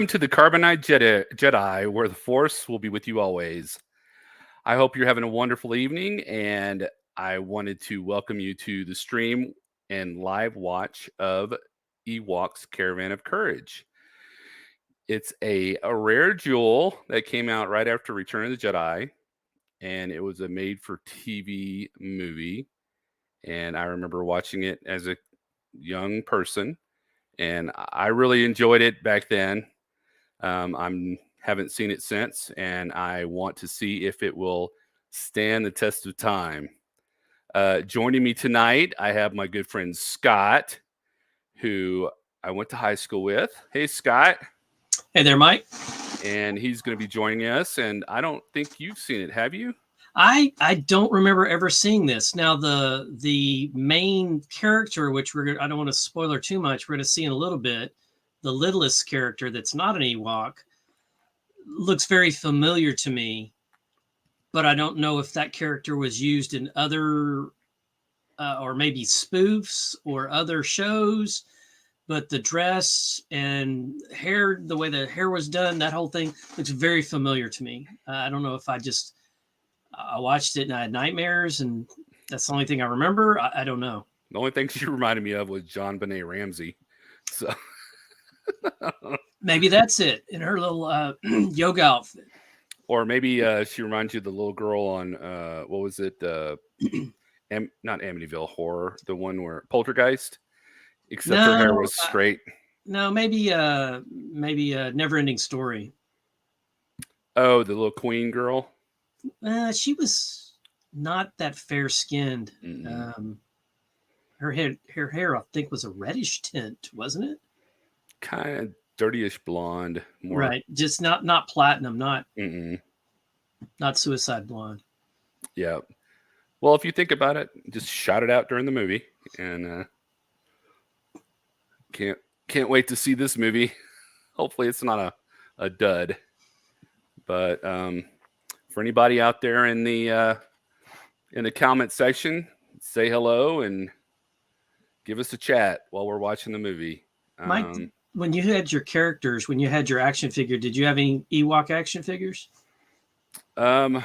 Welcome to the Carbonite Jedi, where the Force will be with you always. I hope you're having a wonderful evening, and I wanted to welcome you to the stream and live watch of Ewoks Caravan of Courage. It's a rare jewel that came out right after Return of the Jedi, and it was a made-for-TV movie. And I remember watching it as a young person, and I really enjoyed it back then. I haven't seen it since, and I want to see if it will stand the test of time. Joining me tonight, I have my good friend Scott, who I went to high school with. Hey, Scott. Hey there, Mike. And he's going to be joining us, and I don't think you've seen it, have you? I don't remember ever seeing this. Now, the main character, which I don't want to spoiler too much, we're going to see in a little bit, the littlest character that's not an Ewok, looks very familiar to me, but I don't know if that character was used in other or maybe spoofs or other shows. But the dress and hair, the way the hair was done, that whole thing looks very familiar to me. I don't know if I watched it and I had nightmares and that's the only thing I remember. I don't know. The only thing she reminded me of was John Benet Ramsey. So maybe that's it in her little yoga outfit. Or maybe she reminds you of the little girl on what was it? Not Amityville Horror, the one where Poltergeist. Except her hair was straight. No, maybe a Never-Ending Story. Oh, the little queen girl. She was not that fair-skinned. Mm-hmm. Her hair, I think, was a reddish tint, wasn't it? Kind of dirtyish blonde. More. Right, just not platinum, not suicide blonde. Yeah. Well, if you think about it, just shout it out during the movie, and can't wait to see this movie. Hopefully, it's not a dud. But for anybody out there in the comment section, say hello and give us a chat while we're watching the movie. Mike, when you had your characters, when you had your action figure, did you have any Ewok action figures? I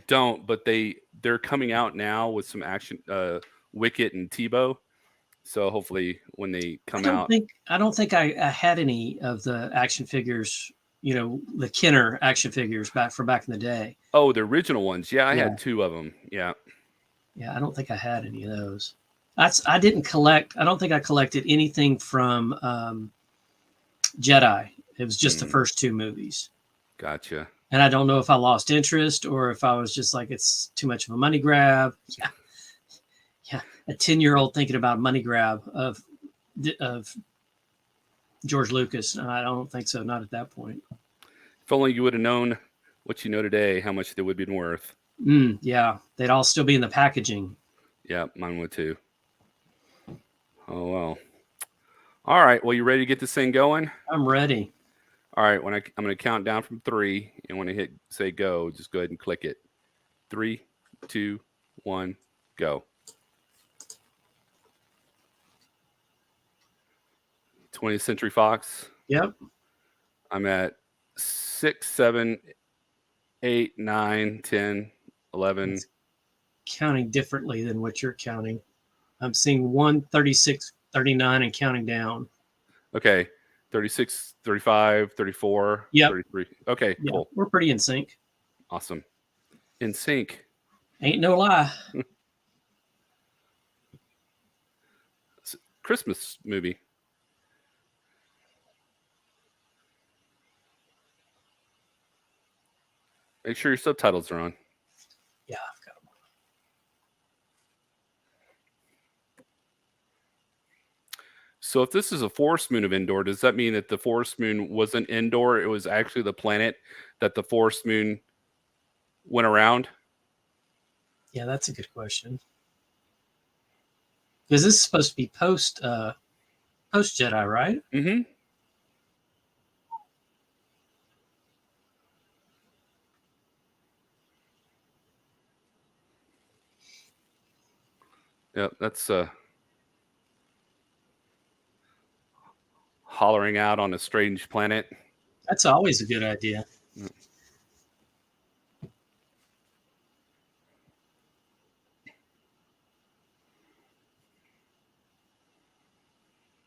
don't, but they're coming out now with some action, Wicket and Tebow. So hopefully when they come out, I don't think I had any of the action figures. You know, the Kenner action figures back in the day. Oh, the original ones. Yeah, I had 2 of them. Yeah. Yeah, I don't think I had any of those. I didn't collect. I don't think I collected anything from Jedi. It was just the first 2 movies. Gotcha. And I don't know if I lost interest or if I was just like, it's too much of a money grab. Yeah. A 10-year-old thinking about a money grab of George Lucas. I don't think so. Not at that point. If only you would have known what you know today, how much they would have been worth. Yeah. They'd all still be in the packaging. Yeah, mine would too. Oh, well. All right. Well, you ready to get this thing going? I'm ready. All right. I'm going to count down from 3. And when I say go, just go ahead and click it. 3, 2, 1, go. 20th Century Fox. Yep. I'm at 6, 7, 8, 9, 10, 11. It's counting differently than what you're counting. I'm seeing 1, 36, 39 and counting down. Okay. 36, 35, 34, 33. Okay, cool. We're pretty in sync. Awesome. In sync. Ain't no lie. Christmas movie. Make sure your subtitles are on. Yeah, I've got them on. So if this is a forest moon of Endor, does that mean that the forest moon wasn't Endor? It was actually the planet that the forest moon went around? Yeah, that's a good question. Because this is supposed to be post Jedi, right? Mm-hmm. Yeah, that's hollering out on a strange planet. That's always a good idea.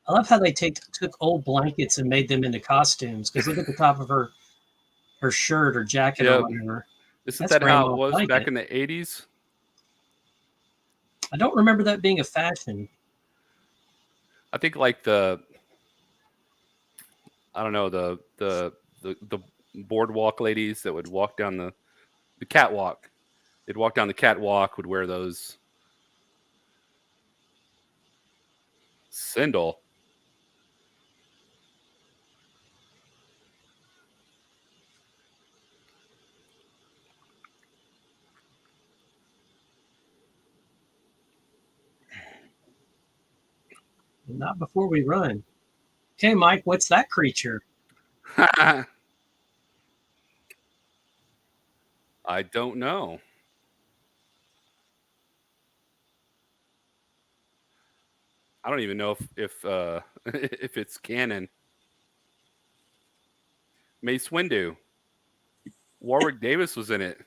I love how they took old blankets and made them into costumes. Because look at the top of her shirt or jacket or Yep. whatever. Isn't That's that how it grandma's was back blanket. in the 80s? I don't remember that being a fashion. I think like I don't know, the boardwalk ladies that would walk down the catwalk. They'd walk down the catwalk, would wear those sindel. Not before we run. Okay, Mike, what's that creature? I don't know. I don't even know if if it's canon. Mace Windu. Warwick Davis was in it.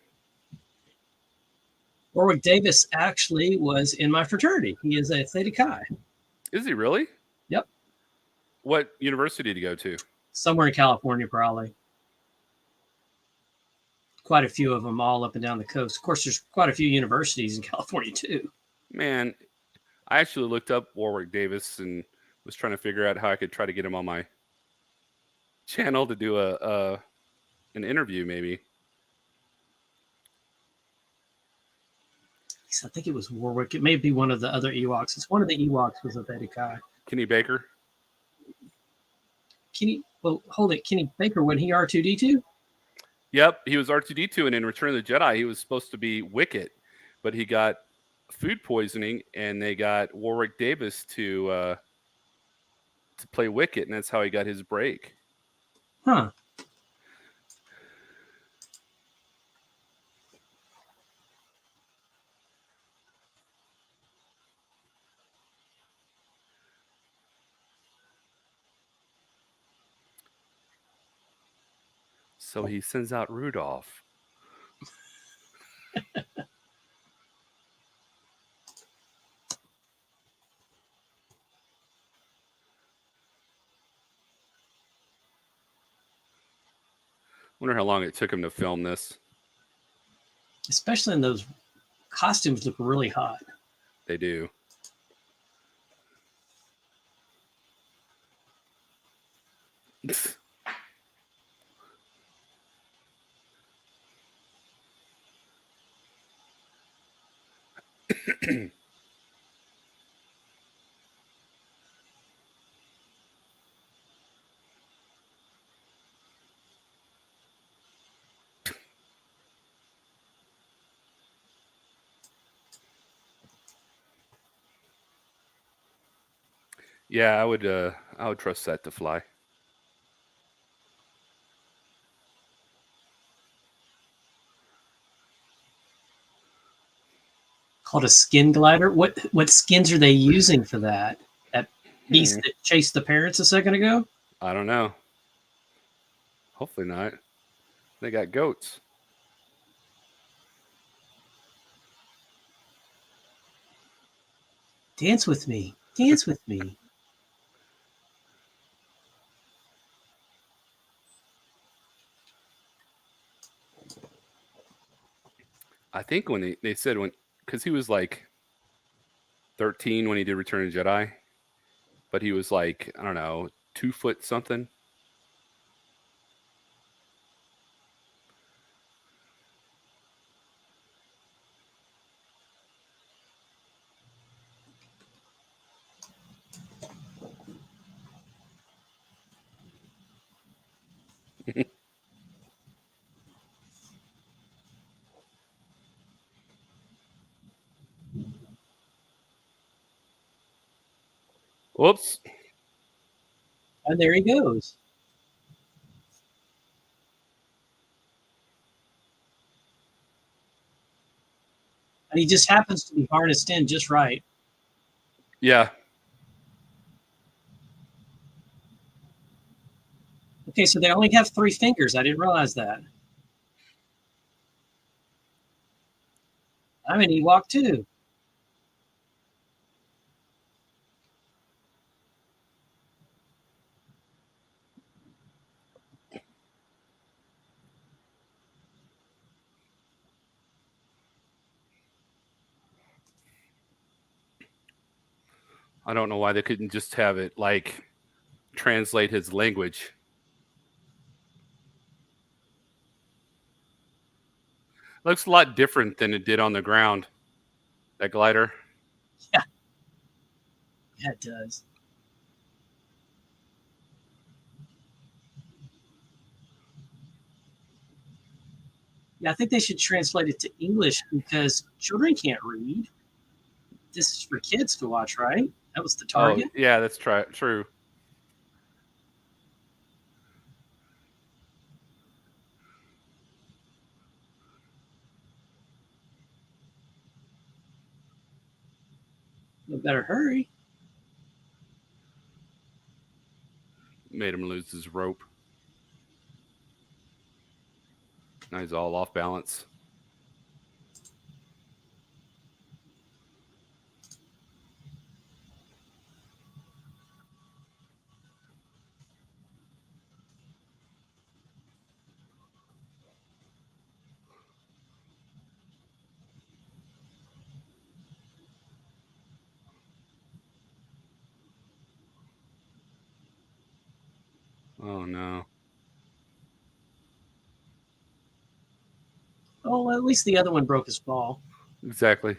Warwick Davis actually was in my fraternity. He is a Theta Chi. Is he really? Yep. What university did he go to? Somewhere in California, probably. Quite a few of them all up and down the coast. Of course, there's quite a few universities in California, too. Man, I actually looked up Warwick Davis and was trying to figure out how I could try to get him on my channel to do an interview, maybe. I think it was Warwick. It may be one of the other Ewoks. It's one of the Ewoks was a Theta Chi. Kenny Baker. Hold it. Kenny Baker, when he R2D2? Yep, he was R2D2, and in Return of the Jedi, he was supposed to be Wicket, but he got food poisoning, and they got Warwick Davis to play Wicket, and that's how he got his break. Huh. So he sends out Rudolph. Wonder how long it took him to film this. Especially in those costumes look really hot. They do. Yeah, I would trust that to fly. Called a skin glider. What skins are they using for that? That beast that chased the parents a second ago? I don't know. Hopefully not. They got goats. Dance with me. Dance with me. I think when they said because he was like 13 when he did Return of the Jedi, but he was like, I don't know, 2 foot something. Whoops. And there he goes. And he just happens to be harnessed in just right. Yeah. Okay, so they only have 3 fingers. I didn't realize that. I'm an Ewok too. I don't know why they couldn't just have it like translate his language. Looks a lot different than it did on the ground. That glider. Yeah, yeah, it does. Yeah, I think they should translate it to English because children can't read. This is for kids to watch, right? That was the Oh target. yeah, that's true. You better hurry. Made him lose his rope. Now he's all off balance. Oh no. Oh, well, at least the other one broke his ball. Exactly.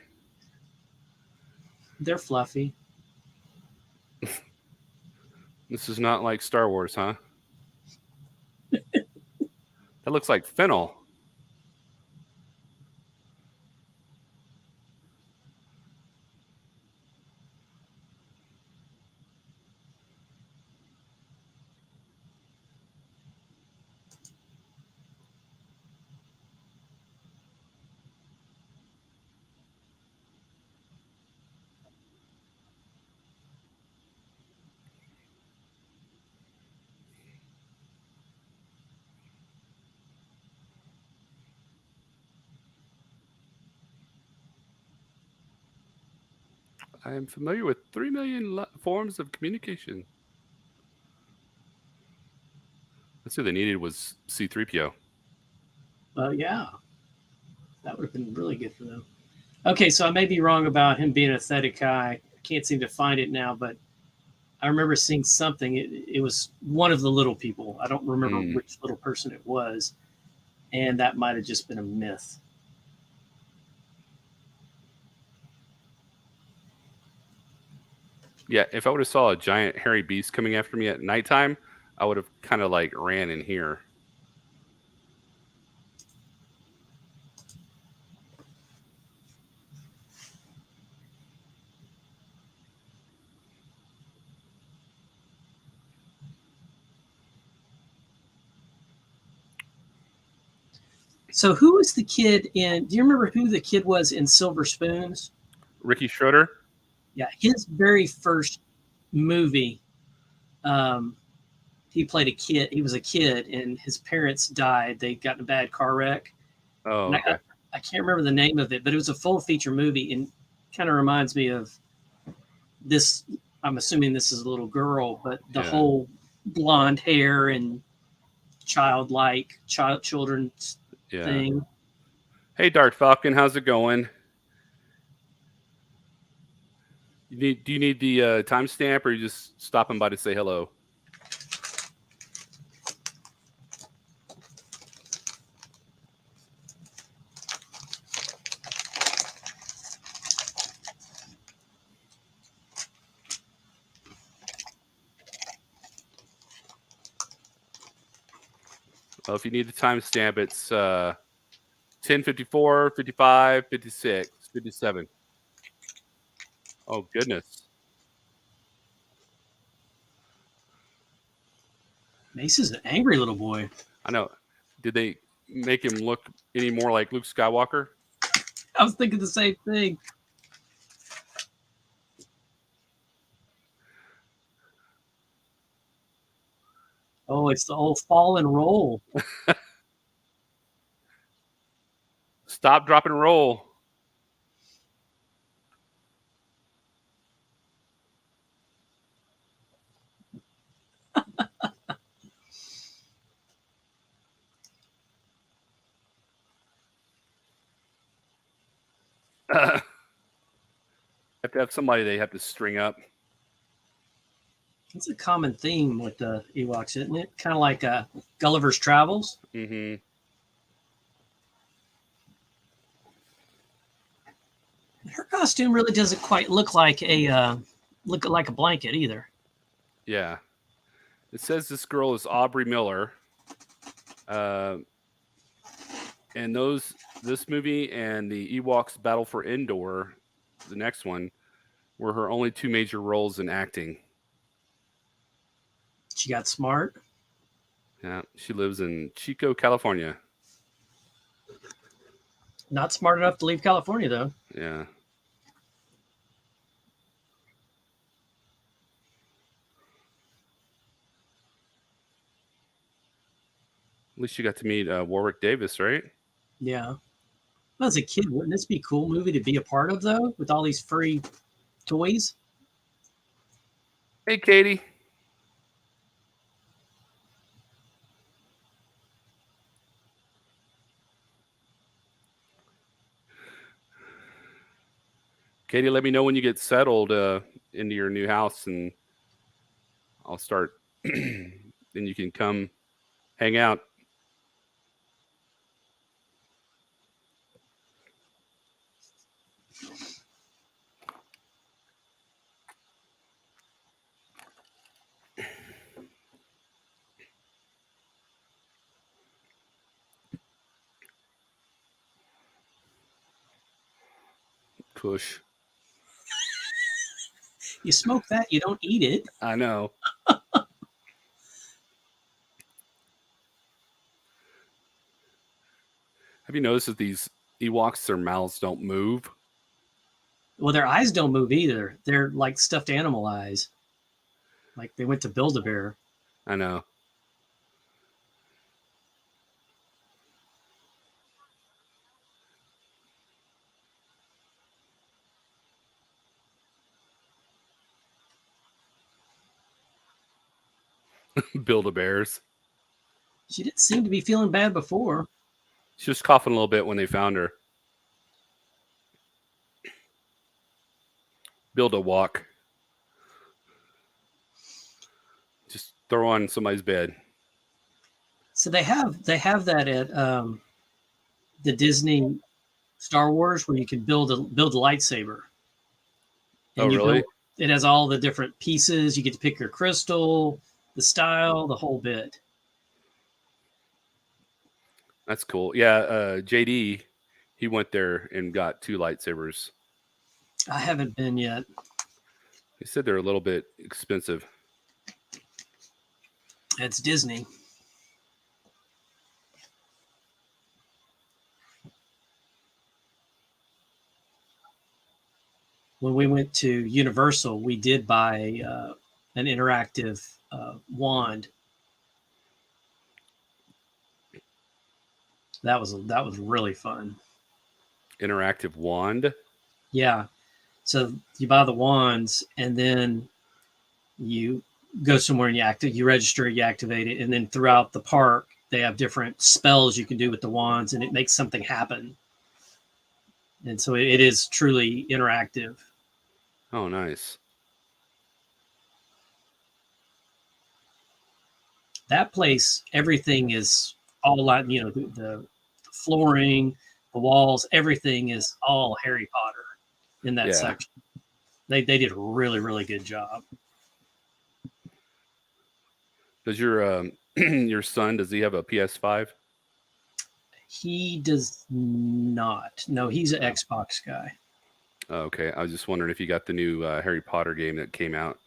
They're fluffy. This is not like Star Wars, huh? That looks like fennel. I am familiar with 3 million forms of communication. That's who they needed was C3PO. Yeah, that would have been really good for them. Okay, so I may be wrong about him being a Thetic I can't seem to find it now, but I remember seeing something. It was one of the little people. I don't remember Mm. which little person it was, and that might have just been a myth. Yeah, if I would have saw a giant hairy beast coming after me at nighttime, I would have kind of like ran in here. So, who was the kid in? Do you remember who the kid was in Silver Spoons? Ricky Schroeder. Yeah, his very first movie. Um, he played a kid. He was a kid, and his parents died. They got in a bad car wreck, Oh, and okay. I can't remember the name of it, but it was a full feature movie, and kind of reminds me of this. I'm assuming this is a little girl, but the Yeah. whole blonde hair and children's Yeah. thing. Hey, Dark Falcon, how's it going? Do you need the timestamp, or are you just stopping by to say hello? Well, if you need the timestamp, it's 10:54, 55, 56, 57. Oh goodness. Mace is an angry little boy. I know. Did they make him look any more like Luke Skywalker? I was thinking the same thing. Oh, it's the old fall and roll. Stop, drop, and roll. Have to have somebody they have to string up. It's a common theme with the Ewoks, isn't it? Kind of like Gulliver's Travels. Mm-hmm. Her costume really doesn't quite look like a blanket either. Yeah. It says this girl is Aubrey Miller. And this movie and the Ewoks Battle for Endor, the next one, were her only two major roles in acting. She got smart. Yeah, she lives in Chico, California. Not smart enough to leave California, though. Yeah. At least you got to meet Warwick Davis, right? Yeah. As a kid, wouldn't this be a cool movie to be a part of, though, with all these furry toys? Hey, Katie. Katie, let me know when you get settled into your new house, and I'll start. Then you can come hang out. Kush. You smoke that, you don't eat it. I know. Have you noticed that these Ewoks, their mouths don't move? Well, their eyes don't move either. They're like stuffed animal eyes. Like they went to Build-A-Bear. I know. Build-A-Bears. She didn't seem to be feeling bad before. She was coughing a little bit when they found her. Build-A-Walk. Just throw on somebody's bed. So they have that at the Disney Star Wars where you can build a lightsaber. And Oh, really? It has all the different pieces. You get to pick your crystal, the style, the whole bit. That's cool. Yeah, JD, he went there and got 2 lightsabers. I haven't been yet. He said they're a little bit expensive. It's Disney. When we went to Universal, we did buy an interactive wand. That was really fun. Interactive wand? Yeah. So you buy the wands and then you go somewhere and you register, you activate it, and then throughout the park they have different spells you can do with the wands, and it makes something happen. And so it is truly interactive. Oh, nice. That place, everything is all like, the flooring, the walls, everything is all Harry Potter in that section. They did a really, really good job. Does your your son, does he have a PS5? He does not. No, he's an Xbox guy. Oh, okay. I was just wondering if you got the new Harry Potter game that came out.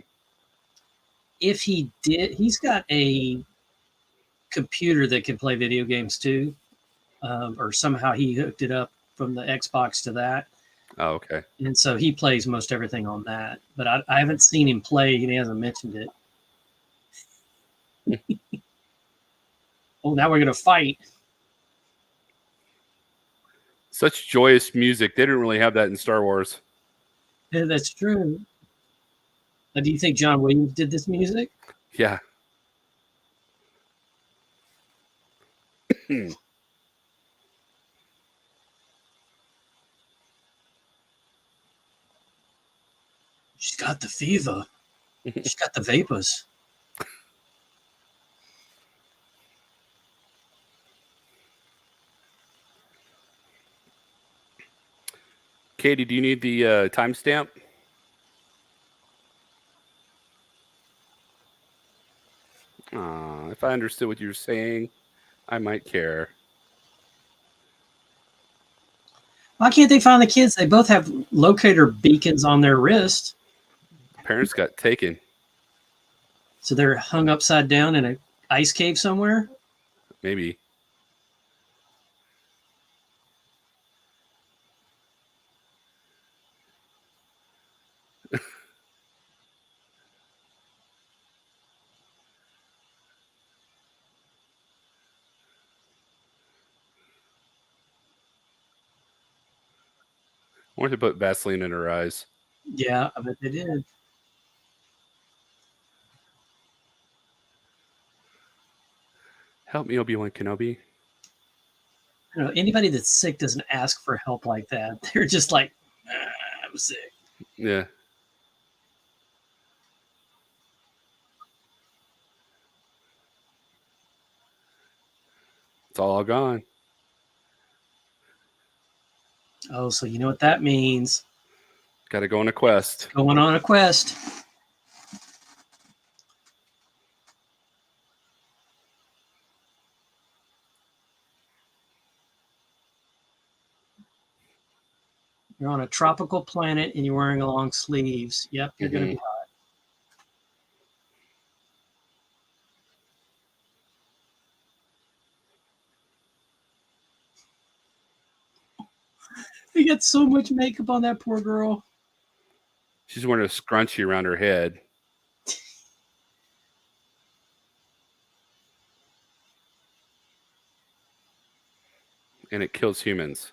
If he did, he's got a computer that can play video games too, or somehow he hooked it up from the Xbox to that. Oh, okay. And so he plays most everything on that. But I haven't seen him play. He hasn't mentioned it. Oh, now we're gonna fight. Such joyous music. They didn't really have that in Star Wars. Yeah, that's true. Do you think John Williams did this music? Yeah. She's got the fever. She's got the vapors. Katie, do you need the timestamp? If I understood what you were saying, I might care. Why can't they find the kids? They both have locator beacons on their wrist. Parents got taken. So they're hung upside down in an ice cave somewhere? Maybe. I want to put Vaseline in her eyes. Yeah, I bet they did. Help me, Obi-Wan Kenobi. You know, anybody that's sick doesn't ask for help like that. They're just like, I'm sick. Yeah. It's all gone. Oh, so you know what that means? Got to go on a quest. Going on a quest. You're on a tropical planet and you're wearing long sleeves. Yep, you're going to be hot. They got so much makeup on that poor girl. She's wearing a scrunchie around her head. And it kills humans.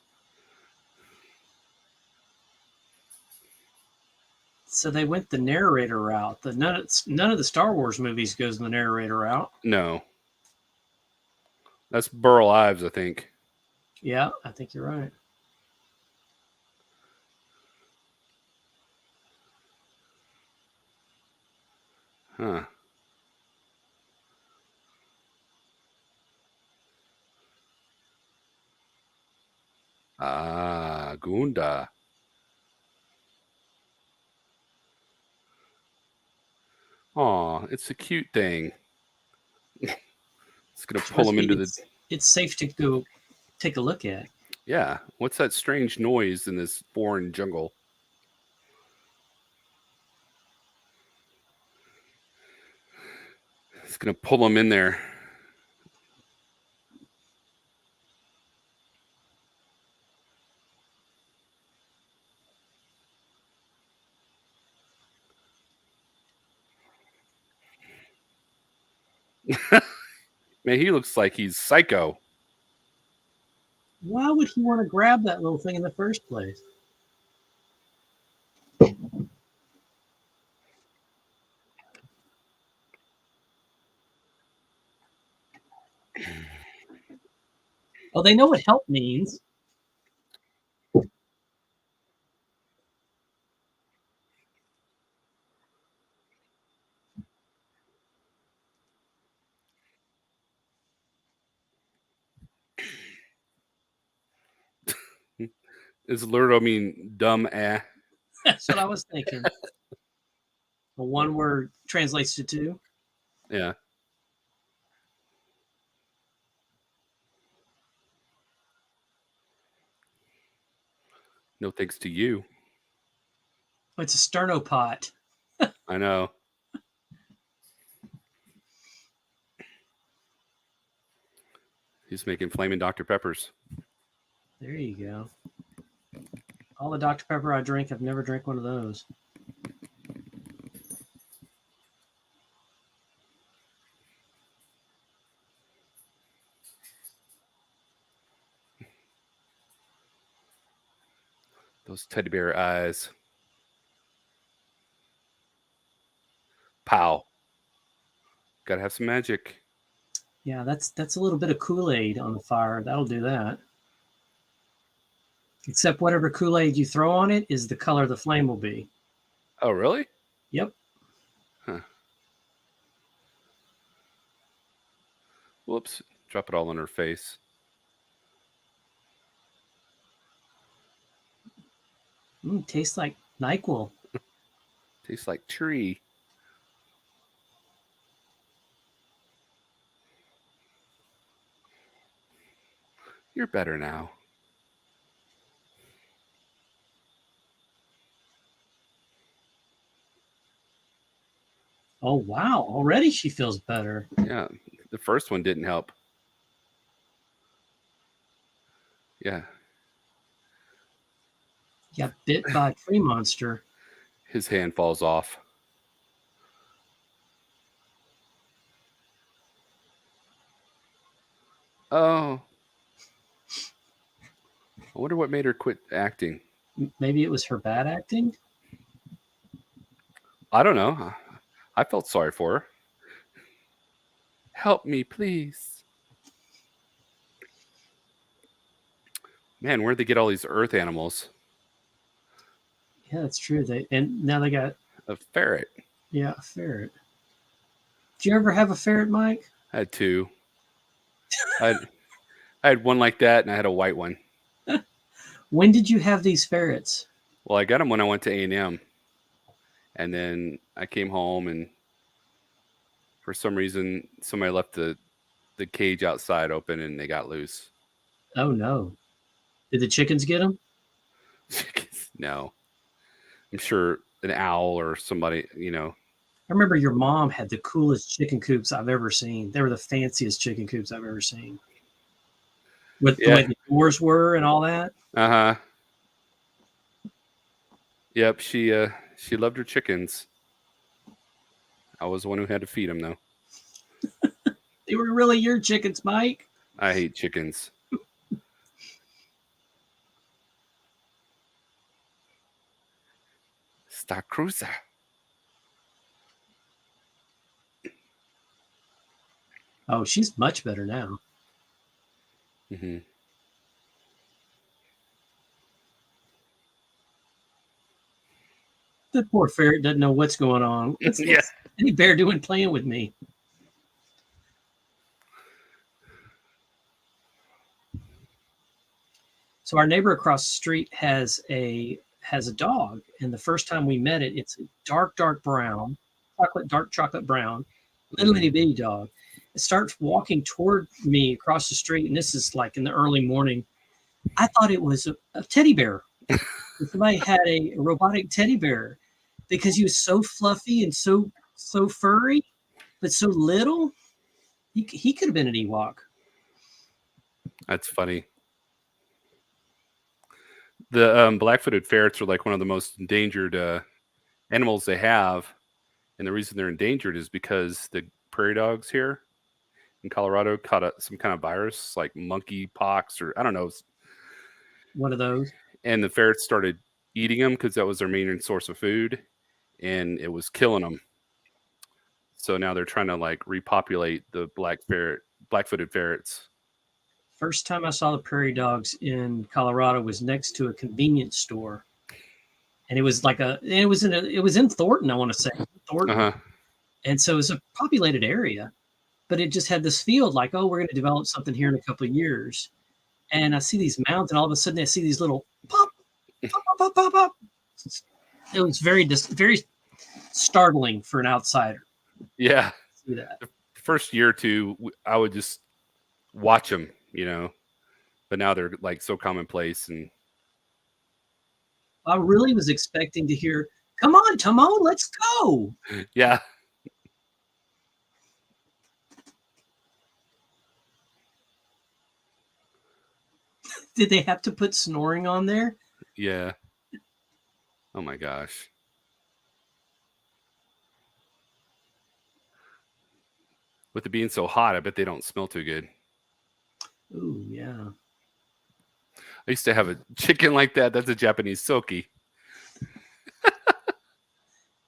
So they went the narrator route. None of the Star Wars movies goes the narrator route. No. That's Burl Ives, I think. Yeah, I think you're right. Huh. Ah, Gunda. Aw, it's a cute thing. It's going to pull him into the... It's safe to go take a look at. Yeah. What's that strange noise in this foreign jungle? It's going to pull him in there. Man, he looks like he's psycho. Why would he want to grab that little thing in the first place? Oh, they know what help means. Does Lurdo mean dumb eh? That's what I was thinking. The one word translates to two. Yeah. No thanks to you. It's a sternopot. I know. He's making flaming Dr. Peppers. There you go. All the Dr. Pepper I drink, I've never drank one of those. Those teddy bear eyes. Pow. Gotta have some magic. Yeah, that's a little bit of Kool-Aid on the fire. That'll do that. Except whatever Kool-Aid you throw on it is the color the flame will be. Oh, really? Yep. Huh. Whoops. Drop it all on her face. Tastes like NyQuil. Tastes like tree. You're better now. Oh, wow. Already she feels better. Yeah. The first one didn't help. Yeah. Got bit by a tree monster. His hand falls off. Oh. I wonder what made her quit acting. Maybe it was her bad acting? I don't know. I felt sorry for her. Help me, please. Man, where'd they get all these earth animals? Yeah, that's true. And now they got A ferret. a ferret. Did you ever have a ferret, Mike? I had two. I had one like that, and I had a white one. When did you have these ferrets? Well, I got them when I went to A&M, and then I came home, and for some reason, somebody left the cage outside open, and they got loose. Oh no! Did the chickens get them? No, I'm sure an owl or somebody, I remember your mom had the coolest chicken coops I've ever seen. They were the fanciest chicken coops I've ever seen. With the way the doors were and all that. Uh-huh. Yep, she loved her chickens. I was the one who had to feed them, though. They were really your chickens, Mike. I hate chickens. Star Cruiser. Oh, she's much better now. Mm-hmm. That poor ferret doesn't know what's going on. What's any bear doing playing with me? So our neighbor across the street has a dog, and the first time we met it, it's a dark brown, dark chocolate brown, little itty bitty dog. It starts walking toward me across the street, and this is like in the early morning. I thought it was a teddy bear. Somebody had a robotic teddy bear because he was so fluffy and so furry, but so little. He could have been an Ewok. That's funny. The black-footed ferrets are like one of the most endangered animals they have, and the reason they're endangered is because the prairie dogs here in Colorado caught some kind of virus, like monkey pox, or I don't know. One of those. And the ferrets started eating them because that was their main source of food, and it was killing them. So now they're trying to like repopulate the black-footed ferrets. First time I saw the prairie dogs in Colorado was next to a convenience store, and it was in Thornton. I want to say Thornton, and so it was a populated area, but it just had this field like, oh, we're going to develop something here in a couple of years. And I see these mounds, and all of a sudden I see these little pop, pop, pop, pop, pop. It was very startling for an outsider. Yeah, see that. The first year or two, I would just watch them, but now they're like so commonplace. And I really was expecting to hear, "Come on, Timon, let's go!" Yeah. Did they have to put snoring on there? Yeah. Oh my gosh. With it being so hot, I bet they don't smell too good. Ooh, yeah. I used to have a chicken like that. That's a Japanese soki.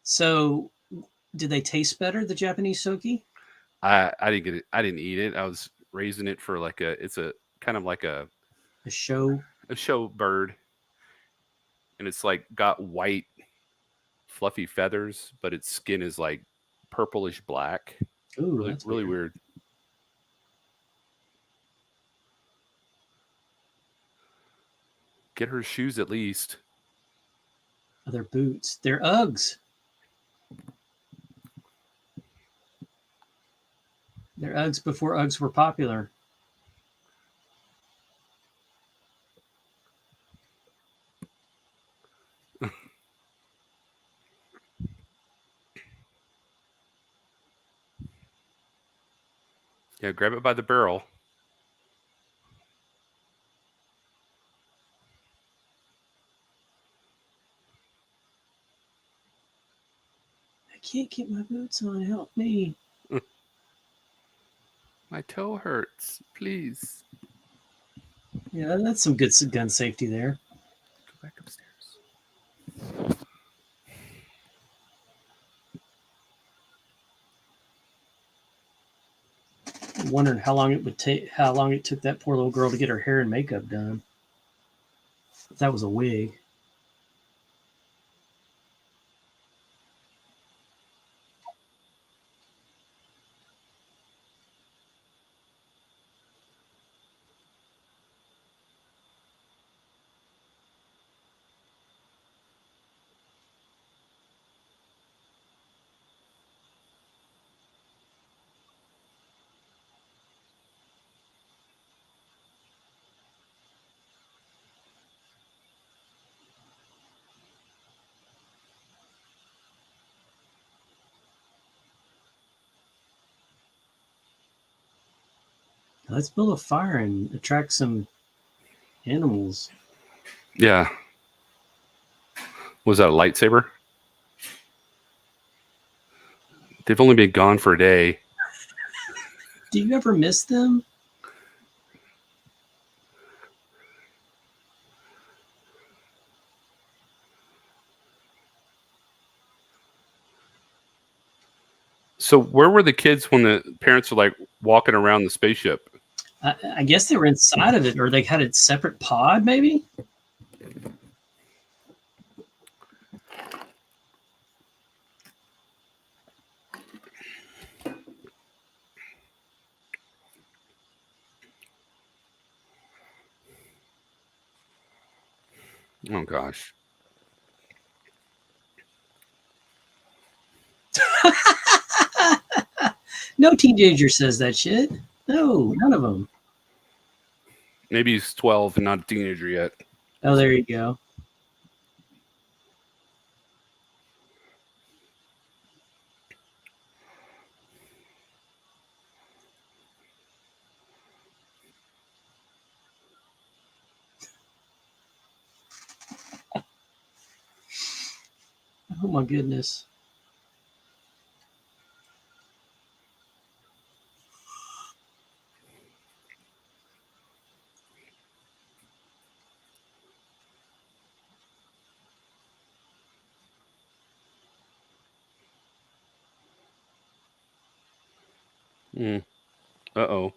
So, did they taste better, the Japanese soki? I didn't get it. I didn't eat it. I was raising it for like a. It's a kind of like A show? a show bird, and it's like got white fluffy feathers, but its skin is like purplish black. Ooh, Really that's really weird. weird. Get her shoes at least. Oh, they're boots. They're Uggs. They're Uggs before Uggs were popular. Yeah, grab it by the barrel. I can't get my boots on. Help me. My toe hurts. Please Yeah, that's some good gun safety there. go back upstairs. I'm wondering how long it took that poor little girl to get her hair and makeup done. If that was a wig. Let's build a fire and attract some animals. Yeah. Was that a lightsaber? They've only been gone for a day. Do you ever miss them? So where were the kids when the parents were like walking around the spaceship? I guess they were inside of it, or they had a separate pod, maybe. Oh gosh. No teenager says that shit. No, none of them. Maybe he's 12 and not a teenager yet. Oh, there you go. Oh my goodness. Mm. Uh-oh.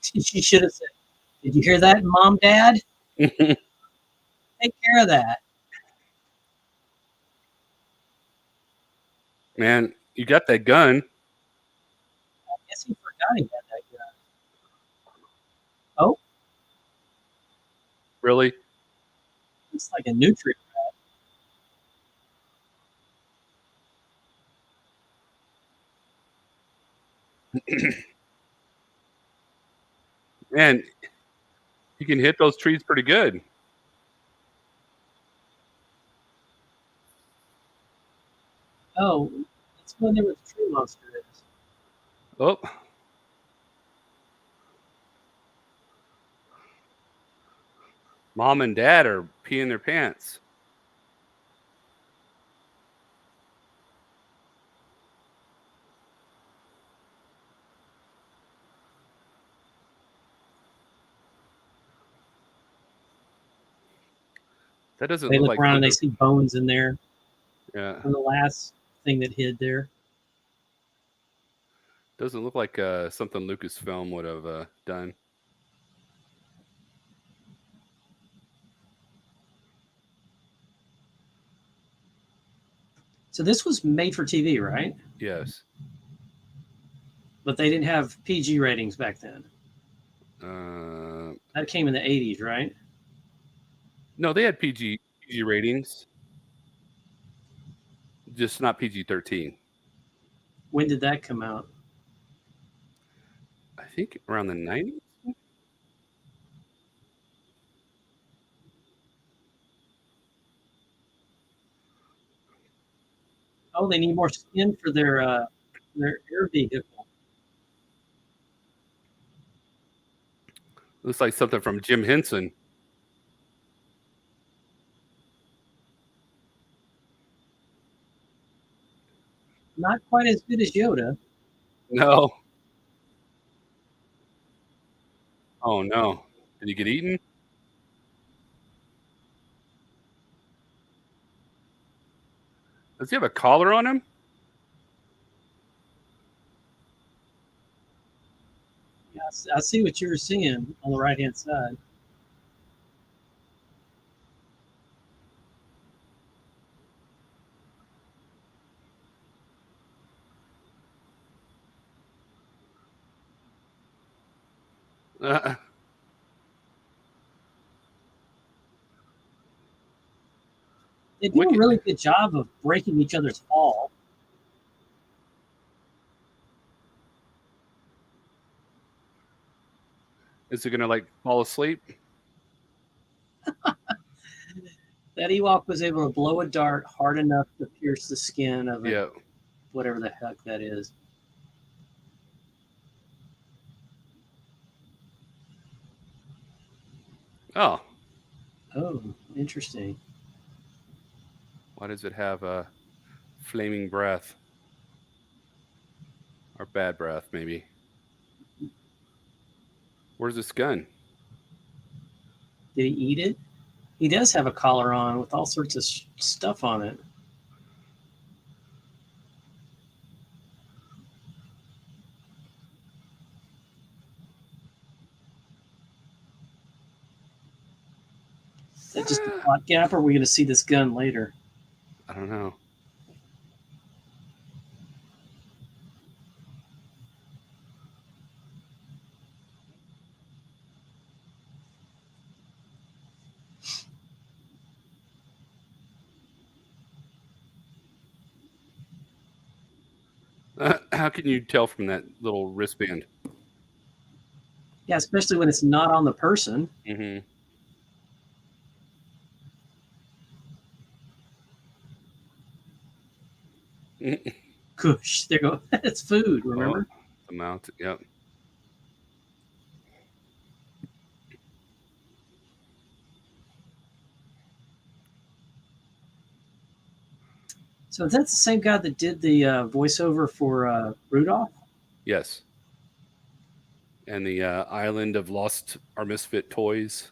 She should have said, "Did you hear that, Mom, Dad? Take care of that." Man, you got that gun. I guess he forgot he had that gun. Oh, Really? it's like a nutrient. Man, you can hit those trees pretty good. Oh, that's where the tree monster is. Oh, mom and dad are peeing their pants. That doesn't They look look like around and they something. see bones in there Yeah, from the last thing that hid there. doesn't look like something Lucasfilm would have done. So this was made for TV, right? Yes. But they didn't have PG ratings back then. Uh, That came in the 80s, right? no, they had PG ratings, just not PG-13. When did that come out? I think around the 90s. Oh, they need more skin for their air vehicle. Looks like something from Jim Henson. Not quite as good as Yoda. No. Oh no. Did he get eaten? Does he have a collar on him? Yeah, I see what you're seeing on the right hand side. Uh, They do a Wicked. really good job of breaking each other's fall. Is he gonna like fall asleep? That Ewok was able to blow a dart hard enough to pierce the skin of a Yeah. whatever the heck that is. Oh, Oh, interesting. why does it have a flaming breath or bad breath? Maybe. Where's this gun? Did he eat it? He does have a collar on with all sorts of stuff on it. Is that just a plot gap, or are we going to see this gun later? I don't know. How can you tell from that little wristband? Yeah, especially when it's not on the person. Mm-hmm. Gosh, there go. It's food. Oh, Remember? the mount. Yep. So that's the same guy that did the voiceover for Rudolph. Yes. And the island of lost or misfit toys.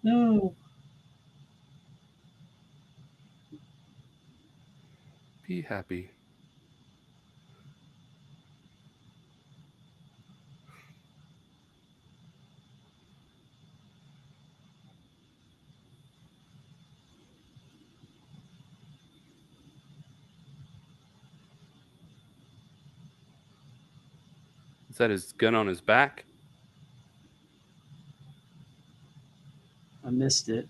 No, Be happy. Is that his gun on his back? I missed it.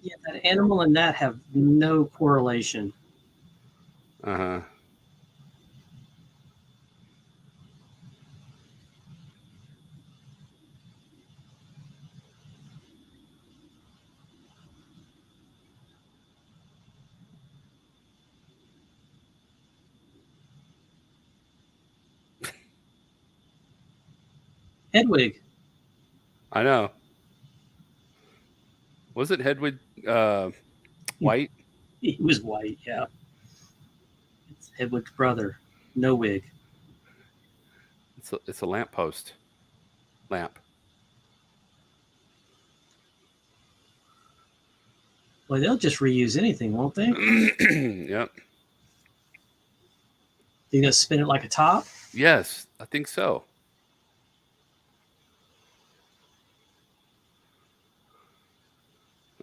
Yeah, that animal and that have no correlation. Uh huh. Hedwig. I know. Was it Hedwig? White. He was white, yeah. It's Hedwig's brother. No wig. It's a lamppost. Lamp. Well, they'll just reuse anything, won't they? Yep. They're gonna spin it like a top. Yes, I think so.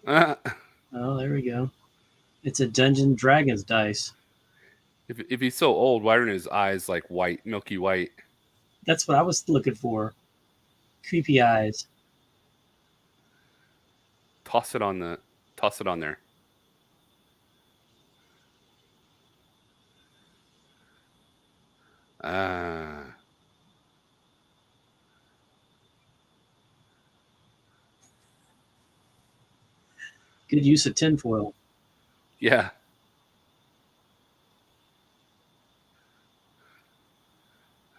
Uh, Oh, there we go. It's a Dungeon Dragons dice. if he's so old, why aren't his eyes like white, milky white? That's what I was looking for. Creepy eyes. Toss it on the. Toss it on there. Ah. Good use of tinfoil. Yeah.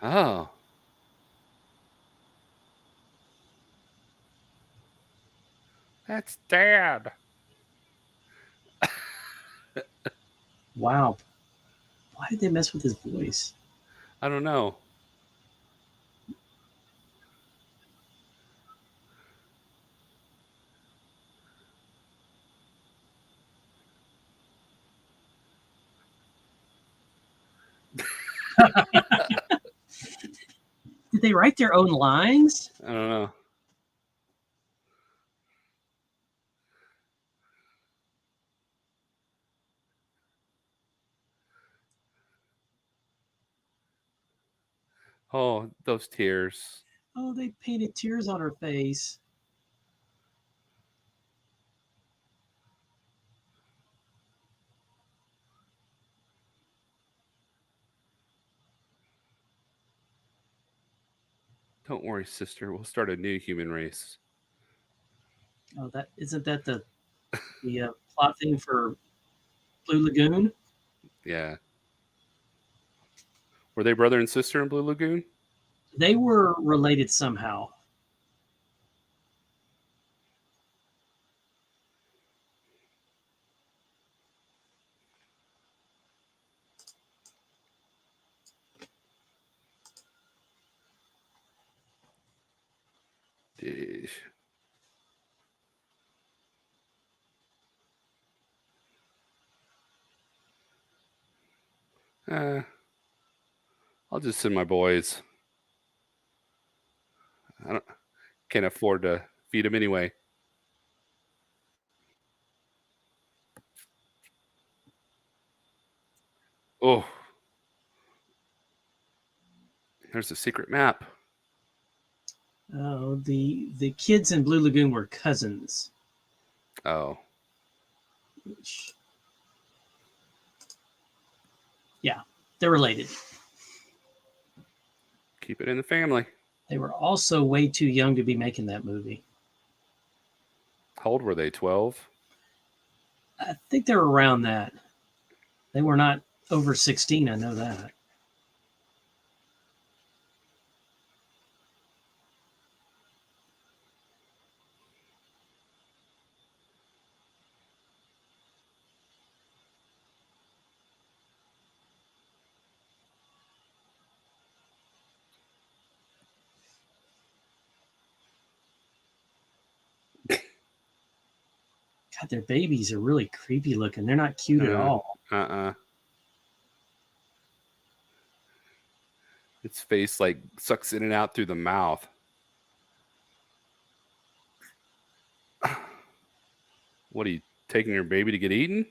Oh. That's Dad. Wow. Why did they mess with his voice? I don't know. Did they write their own lines? I don't know. Oh, those tears. Oh, they painted tears on her face. Don't worry, sister. We'll start a new human race. Oh, that isn't that the plot thing for Blue Lagoon? Yeah. Were they brother and sister in Blue Lagoon? They were related somehow. Uh, I'll just send my boys. Can't afford to feed them anyway. Oh, there's a secret map. Oh, the kids in Blue Lagoon were cousins. Oh, Which, yeah, they're related. keep it in the family. They were also way too young to be making that movie. How old were they? 12? I think they were around that. They were not over 16, I know that. God, their babies are really creepy looking. They're not cute at all. Its face like sucks in and out through the mouth. What are you taking your baby to get eaten?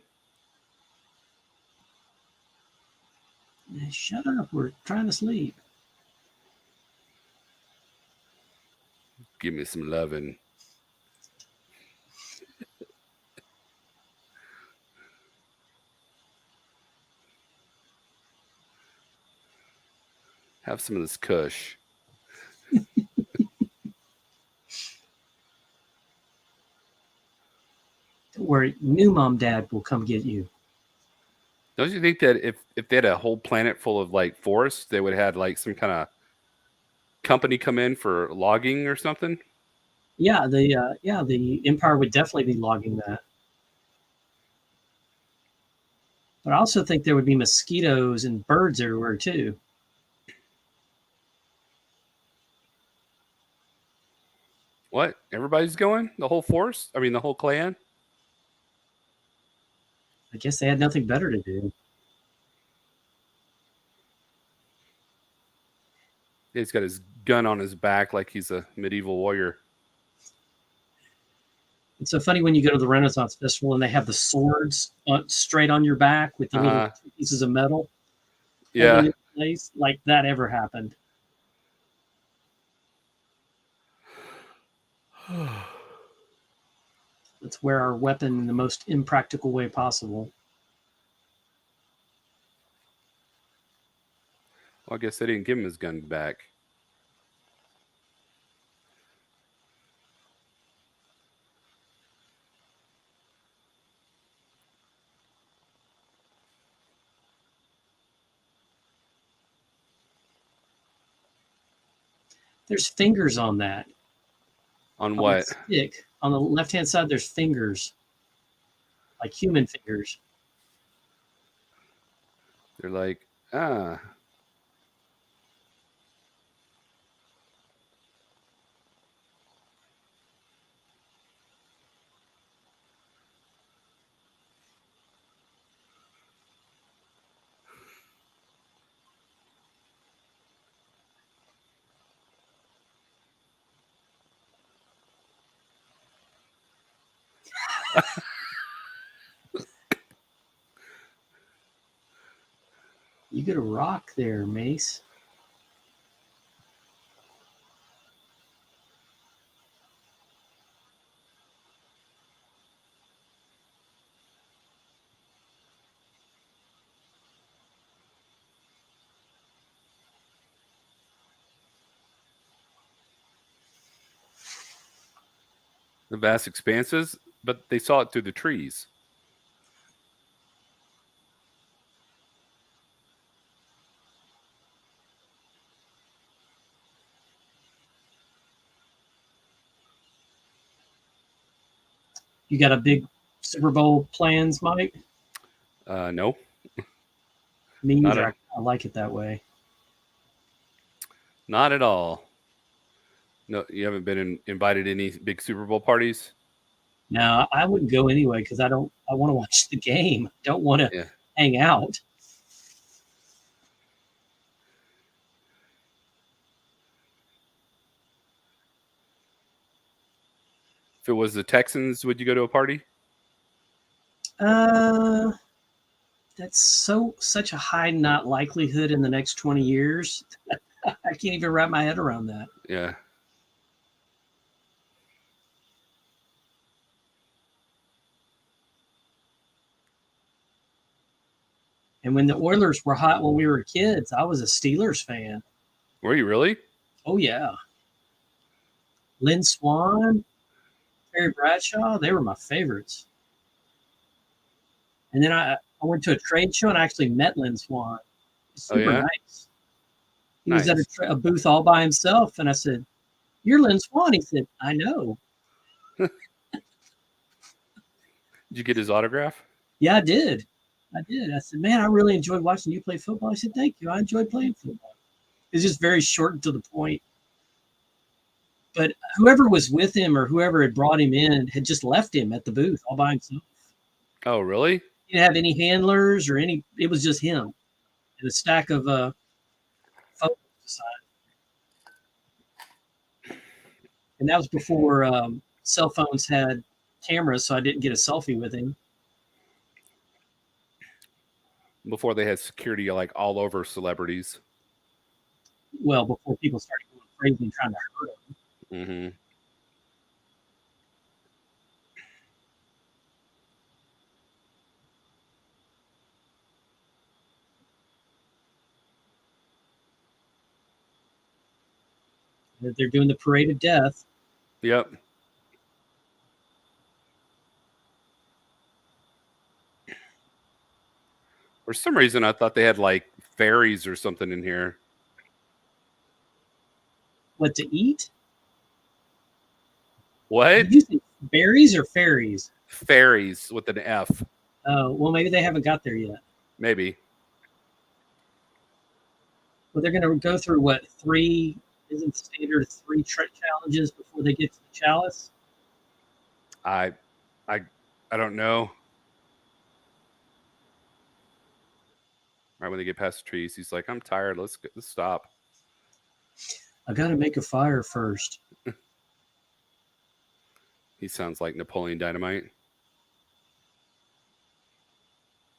Shut up. We're trying to sleep. Give me some loving. Have some of this kush. Don't worry. New mom, dad will come get you. Don't you think that if they had a whole planet full of like forests, they would have had like some kind of company come in for logging or something? Yeah, the Empire would definitely be logging that. But I also think there would be mosquitoes and birds everywhere too. What? Everybody's going? The whole force? I mean, the whole clan? I guess they had nothing better to do. He's got his gun on his back like he's a medieval warrior. It's so funny when you go to the Renaissance Festival and they have the swords straight on your back with the little pieces of metal holding Yeah. it in place. Like that ever happened. Let's wear our weapon in the most impractical way possible. Well, I guess they didn't give him his gun back. There's fingers on that. On On the what? stick. On the left-hand side, there's fingers. Like human fingers. They're like, ah. You get a rock there, Mace. The vast expanses, but they saw it through the trees. You got a big Super Bowl plans, Mike? No, Me not neither. at, I like it that way. not at all. No, you haven't been invited to any big Super Bowl parties. Now I wouldn't go anyway because I don't. I want to watch the game. Don't want to Yeah. hang out. If it was the Texans, would you go to a party? Uh, that's such a high not likelihood in the next 20 years. I can't even wrap my head around that. Yeah. And when the Oilers were hot when we were kids, I was a Steelers fan. Were you really? Oh yeah, Lynn Swan, Terry Bradshaw, they were my favorites. And then I went to a trade show and I actually met Lynn Swan. Oh Super yeah. nice. He was at Nice. a booth all by himself, and I said, "You're Lynn Swan." He said, "I know." Did you get his autograph? Yeah, I did. I did. I said, "Man, I really enjoyed watching you play football." I said, "Thank you. I enjoyed playing football." It's just very short and to the point. But whoever was with him or whoever had brought him in had just left him at the booth all by himself. Oh, really? He didn't have any handlers or any. It was just him and a stack of photos aside. And that was before cell phones had cameras, so I didn't get a selfie with him. Before they had security like all over celebrities. Well, before people started going crazy and trying to hurt him. Mm-hmm. They're doing the parade of death. Yep. For some reason, I thought they had like fairies or something in here. What to eat? What? Did you say berries or fairies? Fairies with an F. Oh, well, maybe they haven't got there yet. Maybe. Well, they're going to go through what, three? Isn't the standard three challenges before they get to the chalice? I I I don't know. Right when they get past the trees, he's like, "I'm tired. Let's stop." I got to make a fire first. He sounds like Napoleon Dynamite.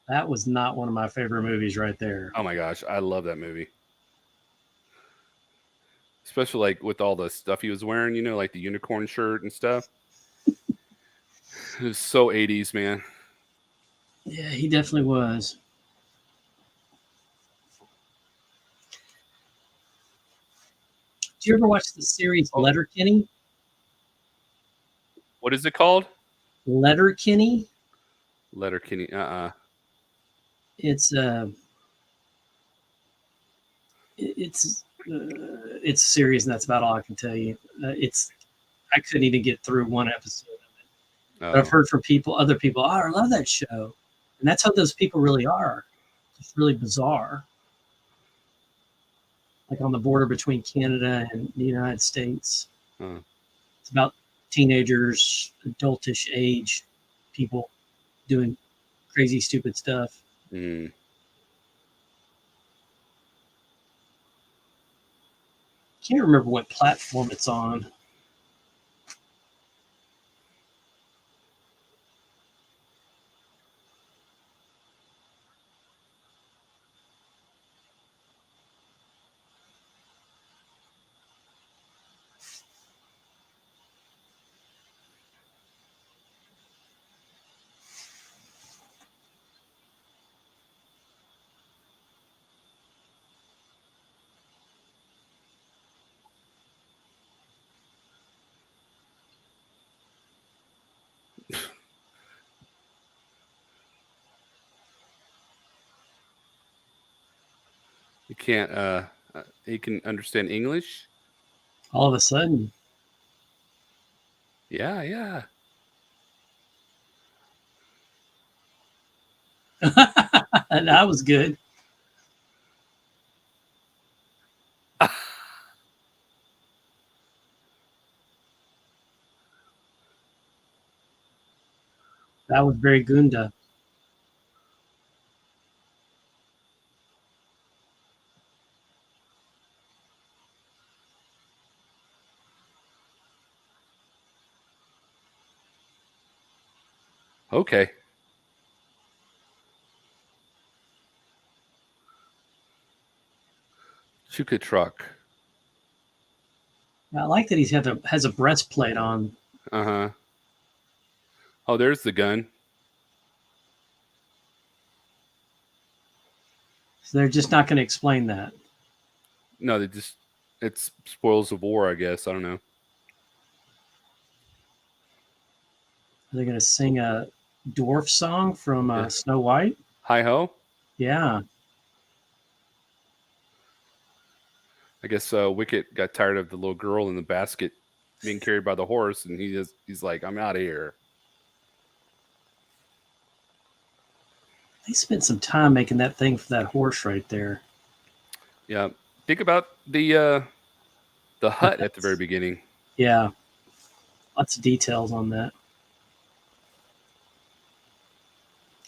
That was not one of my favorite movies right there. Oh my gosh, I love that movie. Especially like with all the stuff he was wearing, like the unicorn shirt and stuff. It was so 80s, man. Yeah, he definitely was. Did you ever watch the series Oh, Letterkenny? what is it called? Letterkenny. Letterkenny. It's it's serious, and that's about all I can tell you. It's I couldn't even get through one episode of it, but I've Oh. heard from other people, oh, I love that show, and that's how those people really are. It's really bizarre, like on the border between Canada and the United States. Huh. It's about teenagers, adultish age people doing crazy, stupid stuff. Mm. Can't remember what platform it's on. You can't. You can understand English. All of a sudden, Yeah, yeah. that was good. That was very Gunda. Okay. Chuka truck. I like that has a breastplate on. Uh huh. Oh, there's the gun. So they're just not going to explain that. No, they just. It's spoils of war, I guess. I don't know. They're going to sing a dwarf song from Yeah. Snow White. Hi ho. Yeah, I guess Wicket got tired of the little girl in the basket being carried by the horse, and he's like, "I'm out of here." they spent some time making that thing for that horse right there. Yeah. Think about the hut at the very beginning. Yeah, lots of details on that.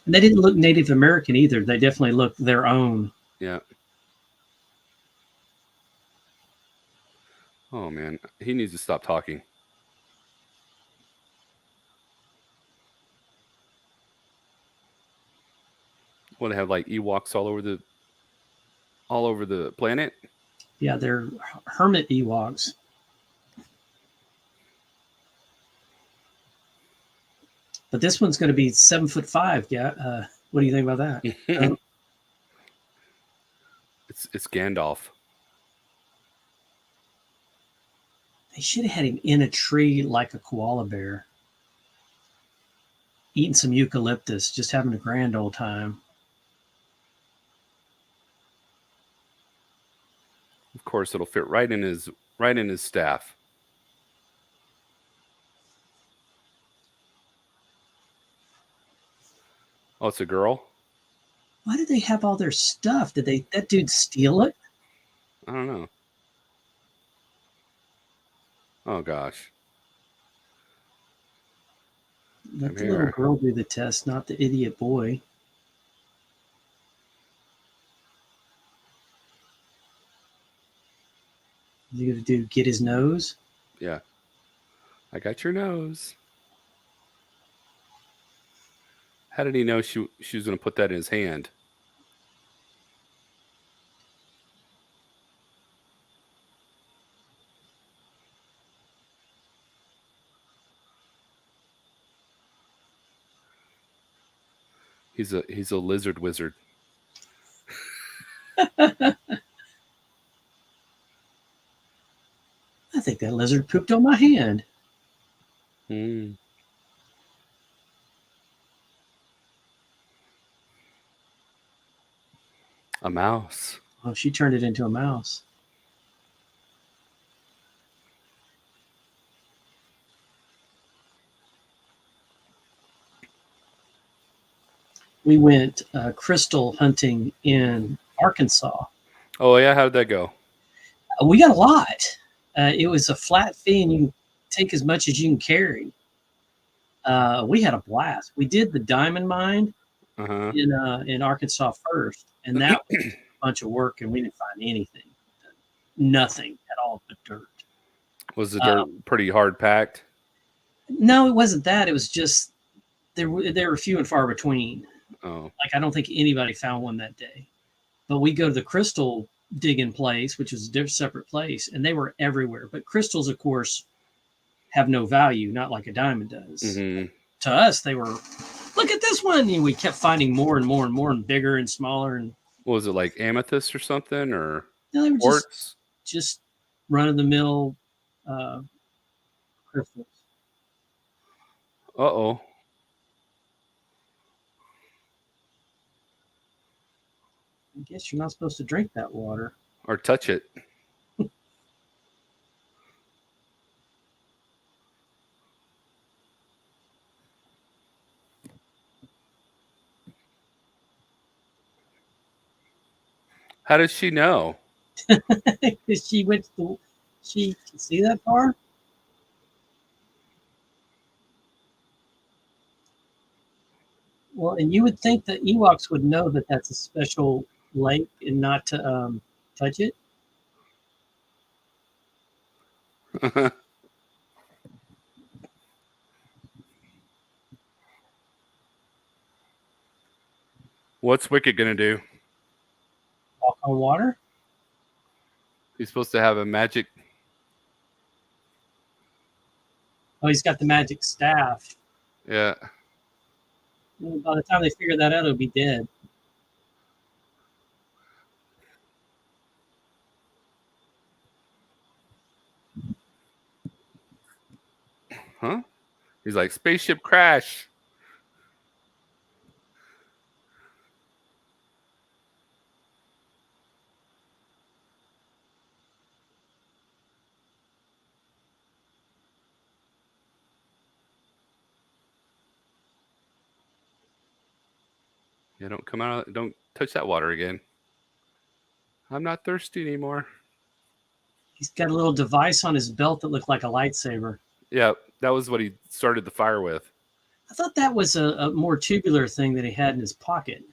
And they didn't look Native American either. They definitely looked their own. Yeah. Oh man, he needs to stop talking. What, they have like Ewoks all over the planet? Yeah, they're hermit Ewoks. But this one's going to be 7'5". Yeah. What do you think about that? It's Gandalf. They should have had him in a tree like a koala bear, eating some eucalyptus, just having a grand old time. Of course, it'll fit right in his staff. Oh, it's a girl. Why did they have all their stuff? Did that dude steal it? I don't know. Oh gosh. Let I'm the little here. girl do the test, not the idiot boy. Is he gonna do get his nose? Yeah. I got your nose. How did he know she was going to put that in his hand? He's a lizard wizard. I think that lizard pooped on my hand. Mm. A mouse. Oh, she turned it into a mouse. We went crystal hunting in Arkansas. Oh yeah, how did that go? We got a lot. It was a flat fee, and you can take as much as you can carry. We had a blast. We did the diamond mine Uh huh. in Arkansas first, and that was a bunch of work, and we didn't find anything, nothing at all but dirt. Was the dirt Um, pretty hard packed? no, it wasn't that. It was just they were few and far between. Oh. Like I don't think anybody found one that day. But we go to the crystal digging place, which is a separate place, and they were everywhere. But crystals, of course, have no value, not like a diamond does. Mm-hmm. To us, they were, look at this one. And we kept finding more and more and more and bigger and smaller. And What was it, like amethyst or something, or you know, they were quartz? just run of the mill uh, crystals. Uh oh. I guess you're not supposed to drink that water. Or touch it. How does she know? She went to, she can see that far. Well, and you would think the Ewoks would know that that's a special lake and not to touch it. What's Wicket gonna do? Walk on water. He's supposed to have a magic. Oh, he's got the magic staff. Yeah. By the time they figure that out, it'll be dead. Huh? He's like spaceship crash. Yeah. Don't come out. Don't touch that water again. I'm not thirsty anymore. He's got a little device on his belt that looked like a lightsaber. Yeah. That was what he started the fire with. I thought that was a more tubular thing that he had in his pocket.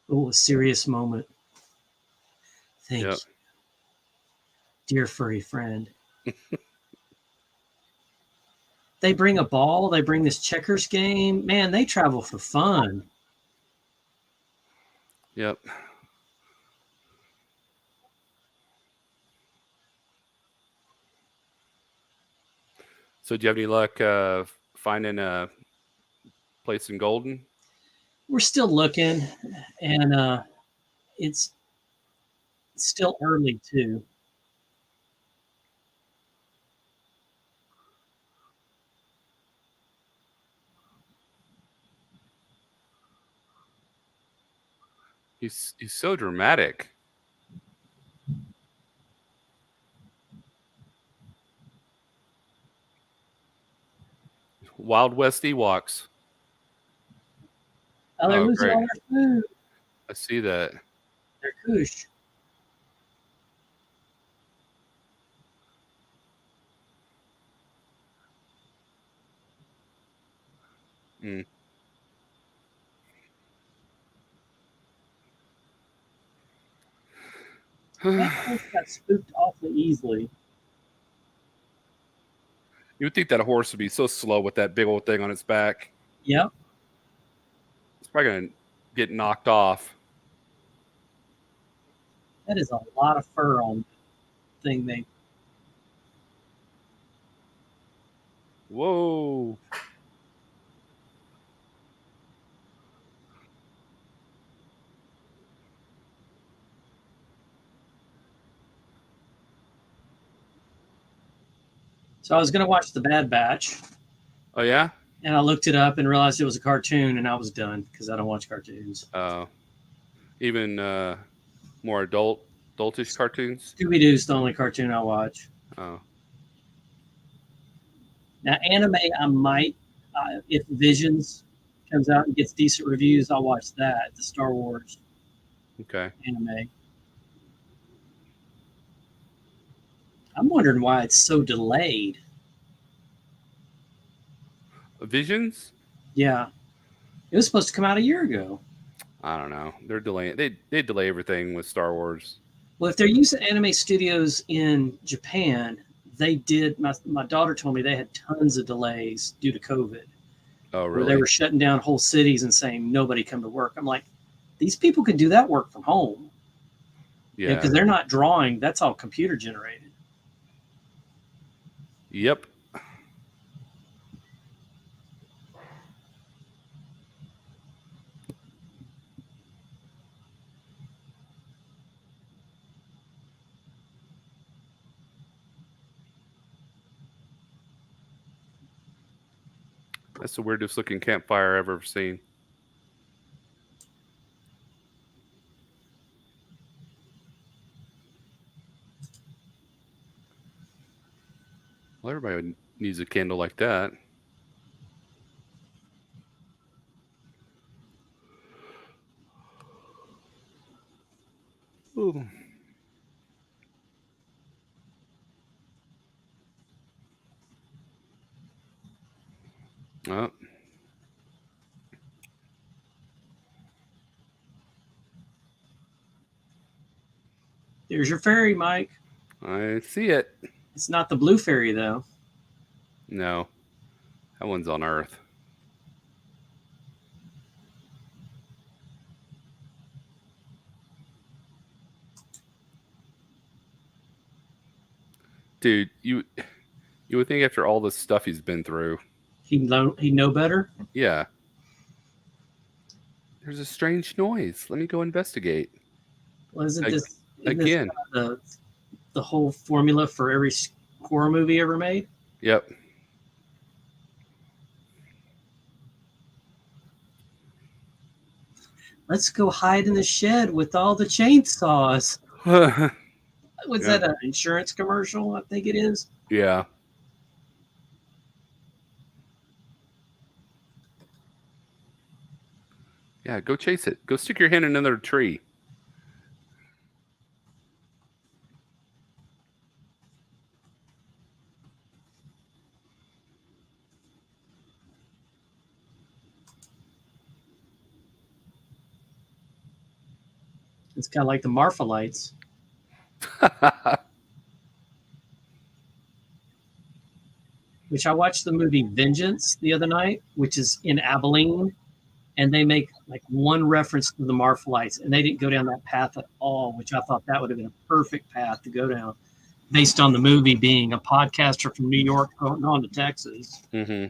Oh, a serious moment. Thank Yep. you, dear furry friend. They bring a ball. They bring this checkers game. Man, they travel for fun. Yep. So, do you have any luck finding a place in Golden? We're still looking, and it's still early too. He's so dramatic. Wild West Ewoks. Oh, they're Oh, losing great. all their food. I see that. They're koosh. Mm. That horse got spooked awfully easily. You would think that a horse would be so slow with that big old thing on its back. Yep. It's probably going to get knocked off. That is a lot of fur on the thing they. Whoa. So I was going to watch The Bad Batch, Oh, yeah? and I looked it up and realized it was a cartoon, and I was done because I don't watch cartoons. Even more adultish cartoons. Scooby Doo's the only cartoon I watch. Oh, Now, anime, I might, if Visions comes out and gets decent reviews, I'll watch that, the Star Wars okay. anime. I'm wondering why it's so delayed. Visions? Yeah. It was supposed to come out a year ago. I don't know. They're delaying. They delay everything with Star Wars. Well, if they're using anime studios in Japan, they did. My daughter told me they had tons of delays due to COVID, Oh, where they really? were shutting down whole cities and saying nobody come to work. I'm like, these people could do that work from home. Yeah. Because they're not drawing. That's all computer generated. Yep. That's the weirdest looking campfire I've ever seen. Well, everybody needs a candle like that. Ooh. Oh, There's your fairy, Mike. I see it. It's not the blue fairy though. No, that one's on Earth. Dude, you would think after all the stuff he's been through. He'd know better. Yeah. There's a strange noise. Let me go investigate. Well, isn't Like, this again. the whole formula for every horror movie ever made? Yep. Let's go hide in the shed with all the chainsaws. Was Yeah. that an insurance commercial? I think it is. Yeah. Yeah, go chase it. Go stick your hand in another tree. It's kind of like the Marfa lights. Which I watched the movie Vengeance the other night, which is in Abilene, and they make like one reference to the Marfa lights, and they didn't go down that path at all, which I thought that would have been a perfect path to go down, based on the movie being a podcaster from New York going on to Texas. Mm-hmm.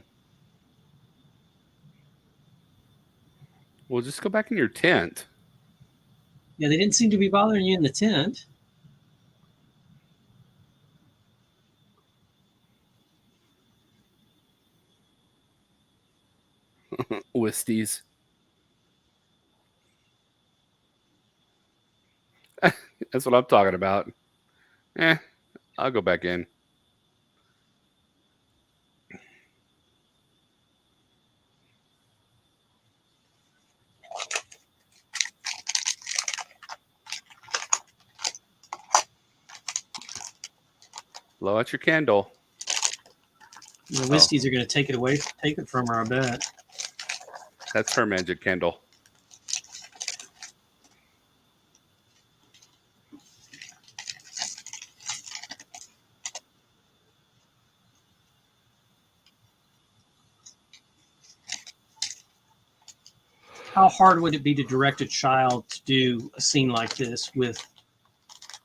Well, just go back in your tent. Yeah, they didn't seem to be bothering you in the tent. Wisties. That's what I'm talking about. I'll go back in. Blow out your candle. The Whisties are going to take it from her, I bet. That's her magic candle. How hard would it be to direct a child to do a scene like this with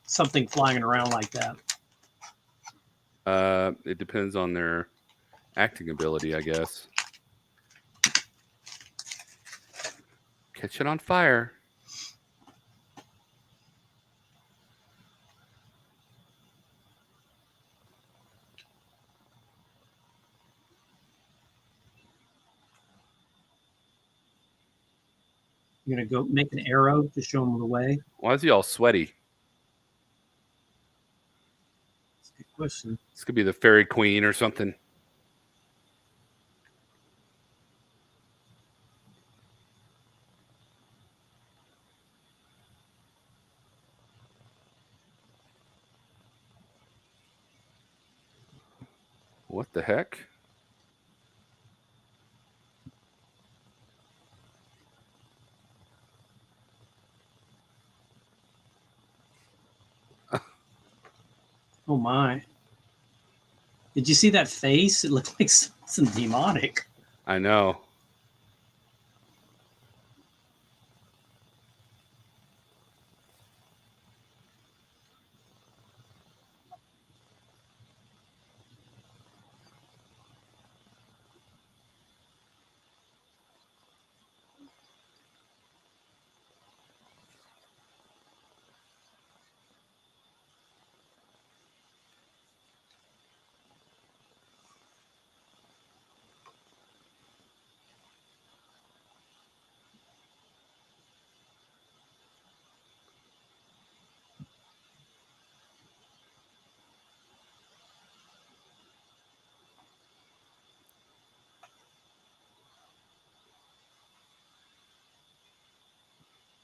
something flying around like that? It depends on their acting ability, I guess. Catch it on fire. You're going to go make an arrow to show them the way? Why is he all sweaty? That's a good question. This could be the fairy queen or something. What the heck? Oh my. Did you see that face? It looked like something demonic. I know.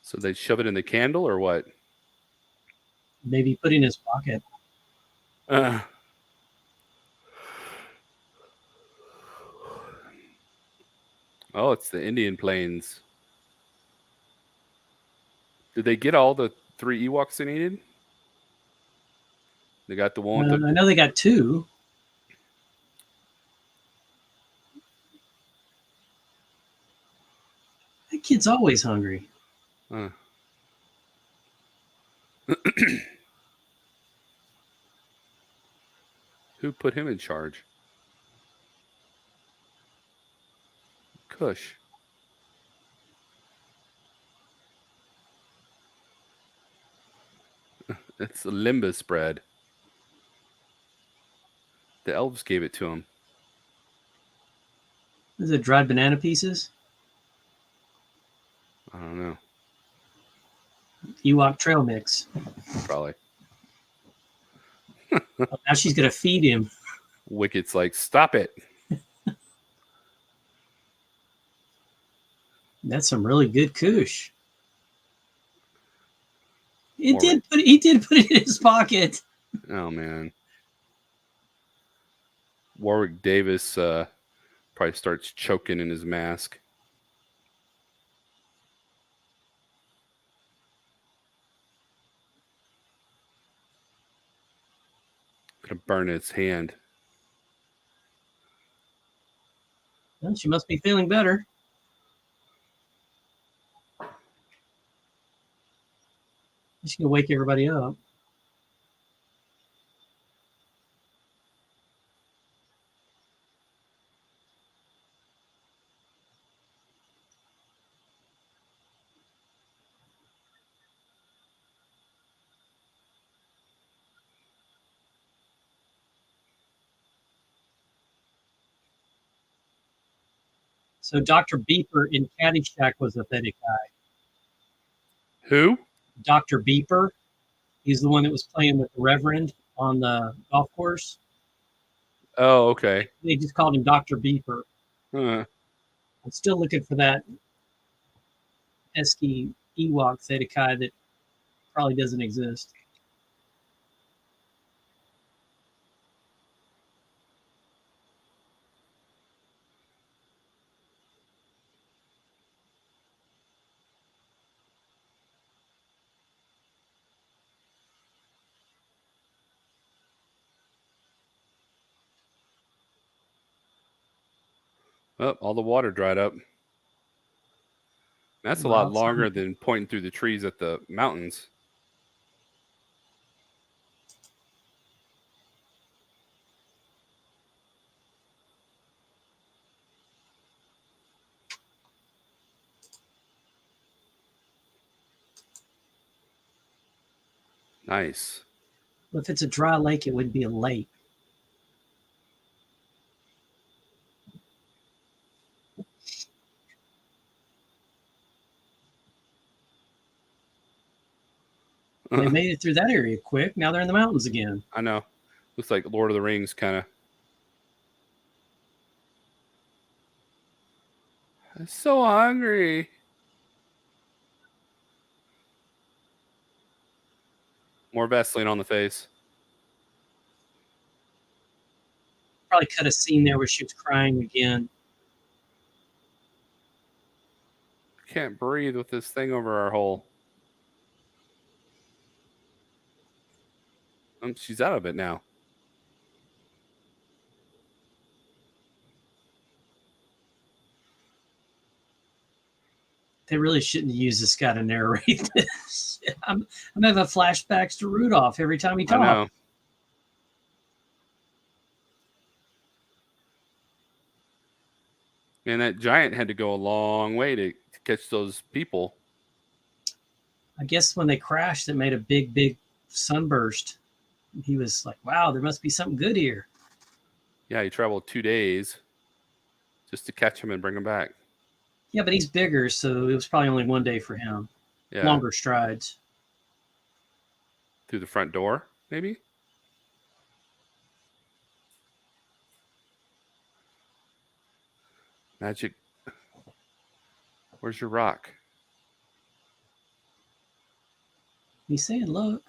So they shove it in the candle or what? Maybe put in his pocket. Oh, it's the Indian Plains. Did they get all the 3 Ewoks they needed? They got the one with the... I know they got 2. That kid's always hungry. Who put him in charge? Kush. It's the limbus bread. The elves gave it to him. Is it dried banana pieces? I don't know. Ewok trail mix. Probably. Oh, now she's going to feed him. Wicked's like, stop it. That's some really good kush. He Warwick. did put it in his pocket. Oh, man. Warwick Davis probably starts choking in his mask. Gonna burn his hand. Well, she must be feeling better. She's going to wake everybody up. So Dr. Beeper in Caddyshack was a Vedic guy. Who? Dr. Beeper. He's the one that was playing with the Reverend on the golf course. Oh, okay. They just called him Dr. Beeper. Huh. I'm still looking for that pesky Ewok Zedekiah that probably doesn't exist. Oh, all the water dried up. That's a lot Wild longer song. than pointing through the trees at the mountains. Nice. Well, if it's a dry lake, it would be a lake. They made it through that area quick. Now they're in the mountains again. I know. Looks like Lord of the Rings kind of. I'm so hungry. More Vaseline on the face. Probably cut a scene there where she was crying again. Can't breathe with this thing over our hole. She's out of it now. They really shouldn't use this guy to narrate this. I'm having flashbacks to Rudolph every time he I know. talks. And that giant had to go a long way to catch those people. I guess when they crashed, it made a big sunburst. He was like, wow, there must be something good here. Yeah, he traveled 2 days just to catch him and bring him back. Yeah, but he's bigger, so it was probably only 1 day for him. Yeah. Longer strides. Through the front door, maybe? Magic. Where's your rock? He's saying, look.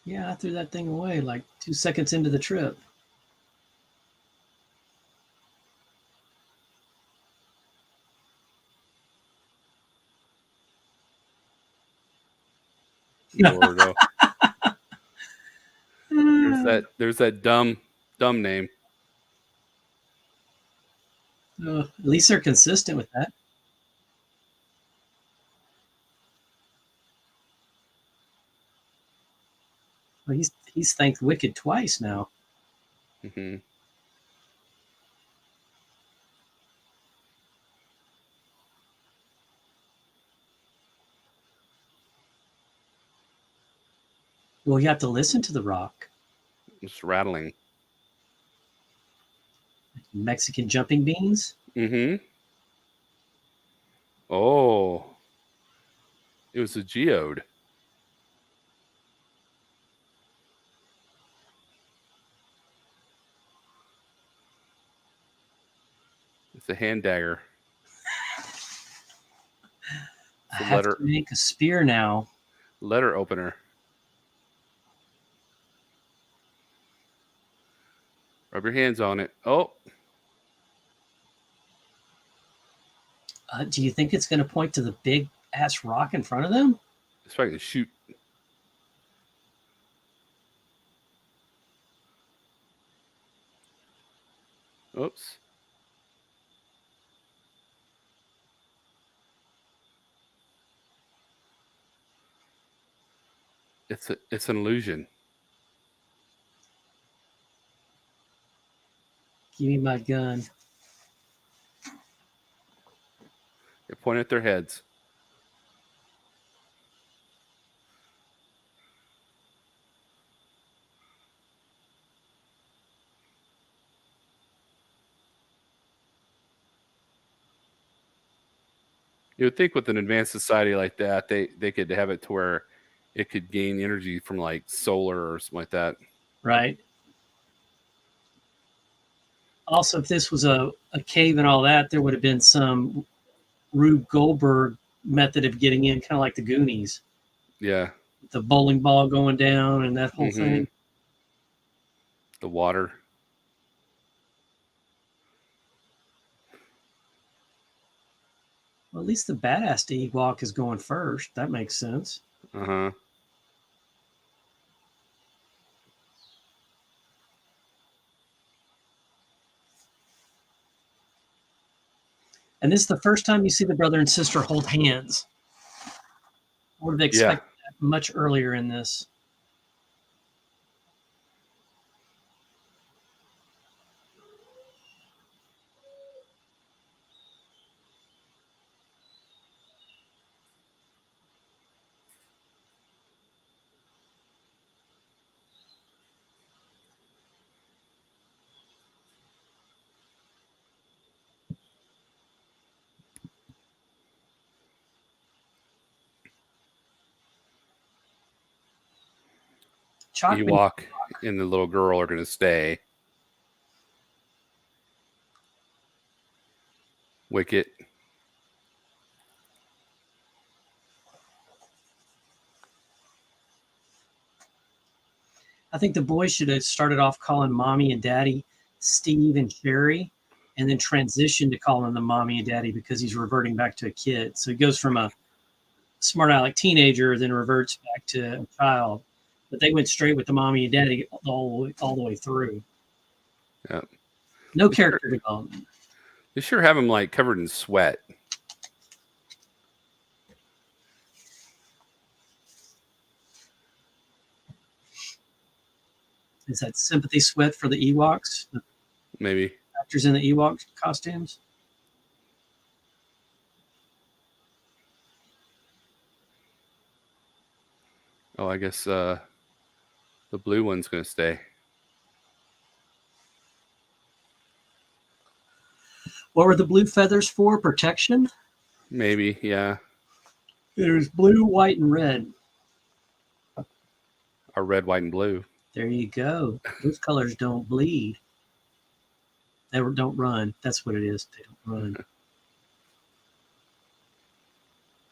Yeah, I threw that thing away like 2 seconds into the trip. Gordo. There's that dumb name. At least they're consistent with that. Well, he's thanked Wicked twice now. Mm-hmm. Well, you have to listen to the rock. Just rattling. Mexican jumping beans. Mm-hmm. Oh. It was a geode. It's a hand dagger. I have to make a spear now. Letter opener. Rub your hands on it. Oh. Do you think it's going to point to the big ass rock in front of them? It's probably going to shoot. Oops. It's an illusion. Give me my gun. They point at their heads. You would think with an advanced society like that, they could have it to where it could gain energy from like solar or something like that. Right. Also, if this was a cave and all that, there would have been some Rube Goldberg method of getting in, kind of like the Goonies. Yeah. The bowling ball going down and that whole thing. The water. Well, at least the badass Ewok is going first. That makes sense. Uh-huh. And this is the first time you see the brother and sister hold hands. I would have Yeah. expected that much earlier in this. Chalkman, Ewok and the little girl are going to stay. Wicket. I think the boys should have started off calling mommy and daddy Steve and Sherry, and then transitioned to calling them mommy and daddy because he's reverting back to a kid. So he goes from a smart aleck teenager, then reverts back to a child. But they went straight with the mommy and daddy all the way through. Yeah. No character development. They sure have him like covered in sweat. Is that sympathy sweat for the Ewoks? The Maybe. actors in the Ewok costumes? Oh, I guess the blue one's going to stay. What were the blue feathers for? Protection? Maybe, yeah. There's blue, white, and red. Or red, white, and blue. There you go. Those colors don't bleed. They don't run. That's what it is. They don't run.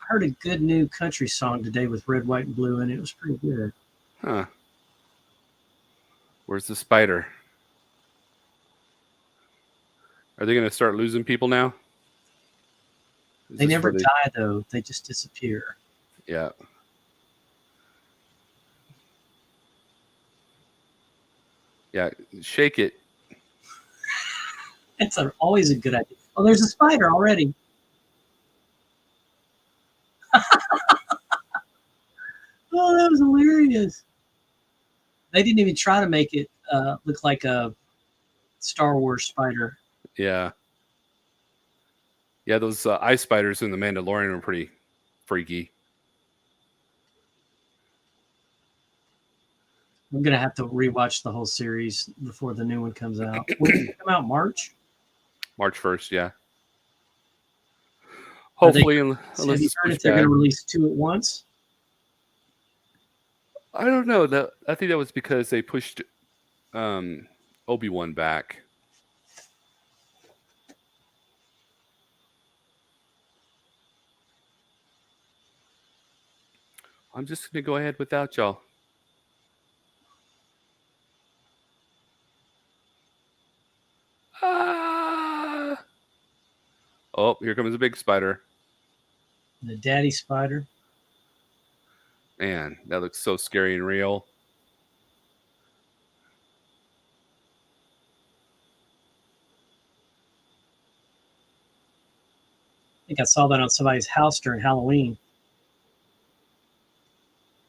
I heard a good new country song today with red, white, and blue, and it was pretty good. Huh. Where's the spider? Are they going to start losing people now? They never die, though. They just disappear. Yeah. Yeah, shake it. That's always a good idea. Oh, there's a spider already. Oh, that was hilarious. They didn't even try to make it look like a Star Wars spider. Yeah. Yeah, those ice spiders in The Mandalorian are pretty freaky. I'm going to have to rewatch the whole series before the new one comes out. When does it come out? March? March 1st, yeah. Hopefully, have you heard if they're going to release two at once? I don't know. I think that was because they pushed Obi-Wan back. I'm just going to go ahead without y'all. Ah! Oh, here comes a big spider. The daddy spider. Man, that looks so scary and real. I think I saw that on somebody's house during Halloween.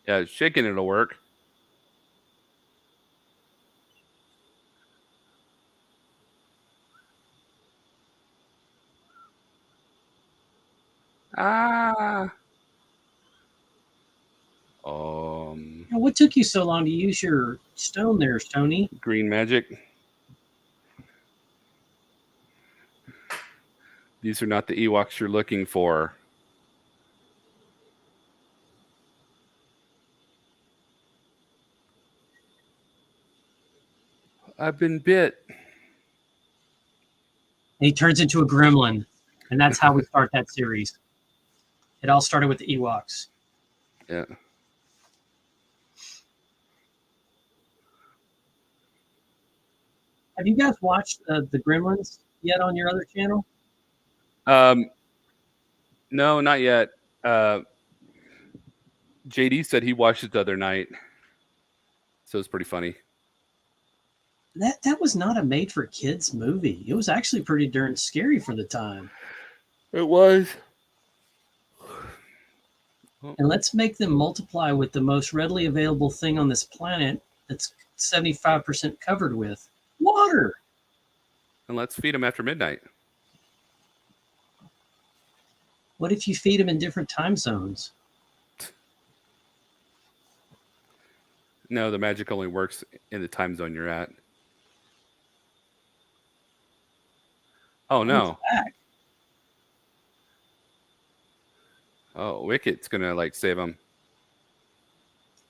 Yeah, shaking it'll work. Ah. What took you so long to use your stone there, Tony? Green magic. These are not the Ewoks you're looking for. I've been bit. And he turns into a gremlin. And that's how we start that series. It all started with the Ewoks. Yeah. Have you guys watched the Gremlins yet on your other channel? No, not yet. JD said he watched it the other night, so it's pretty funny. That was not a made for kids movie. It was actually pretty darn scary for the time. It was. And let's make them multiply with the most readily available thing on this planet that's 75% covered with water. And let's feed them after midnight. What if you feed them in different time zones? No, the magic only works in the time zone you're at. Oh, no. Back. Oh, Wicket's going to, like, save him.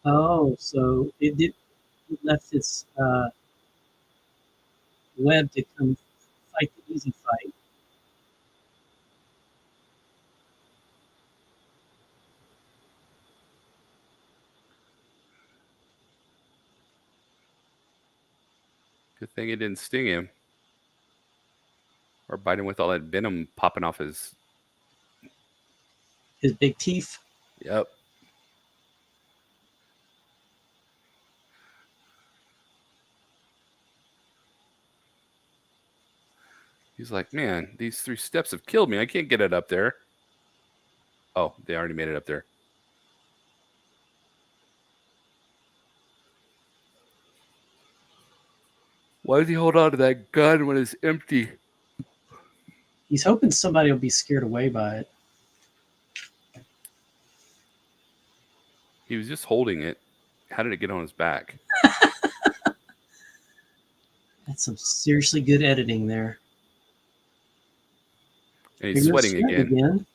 Oh, so it left its web to come fight the easy fight. Good thing it didn't sting him. Or bite him with all that venom popping off his big teeth. Yep. He's like, man, these 3 steps have killed me. I can't get it up there. Oh, they already made it up there. Why does he hold on to that gun when it's empty? He's hoping somebody will be scared away by it. He was just holding it. How did it get on his back? That's some seriously good editing there. And he's sweating again.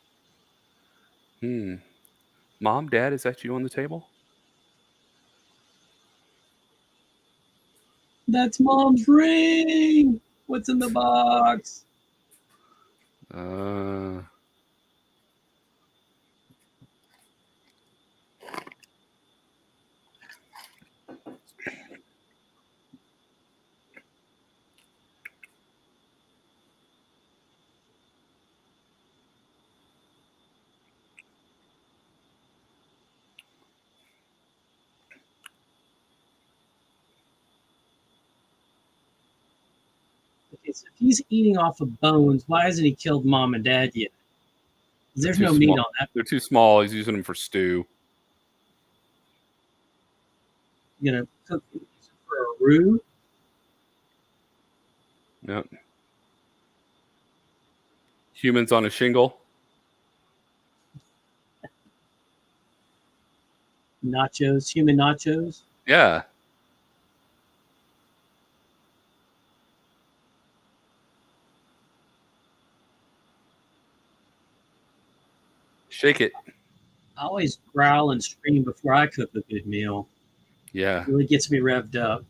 Mom, Dad, is that you on the table? That's Mom's ring. What's in the box? Okay, so if he's eating off of bones, why hasn't he killed Mom and Dad yet? There's no meat on that. They're too small. He's using them for stew. You gonna cook for a roux? Yep. Humans on a shingle. Nachos, human nachos. Yeah. Shake it. I always growl and scream before I cook a good meal. Yeah. It really gets me revved up.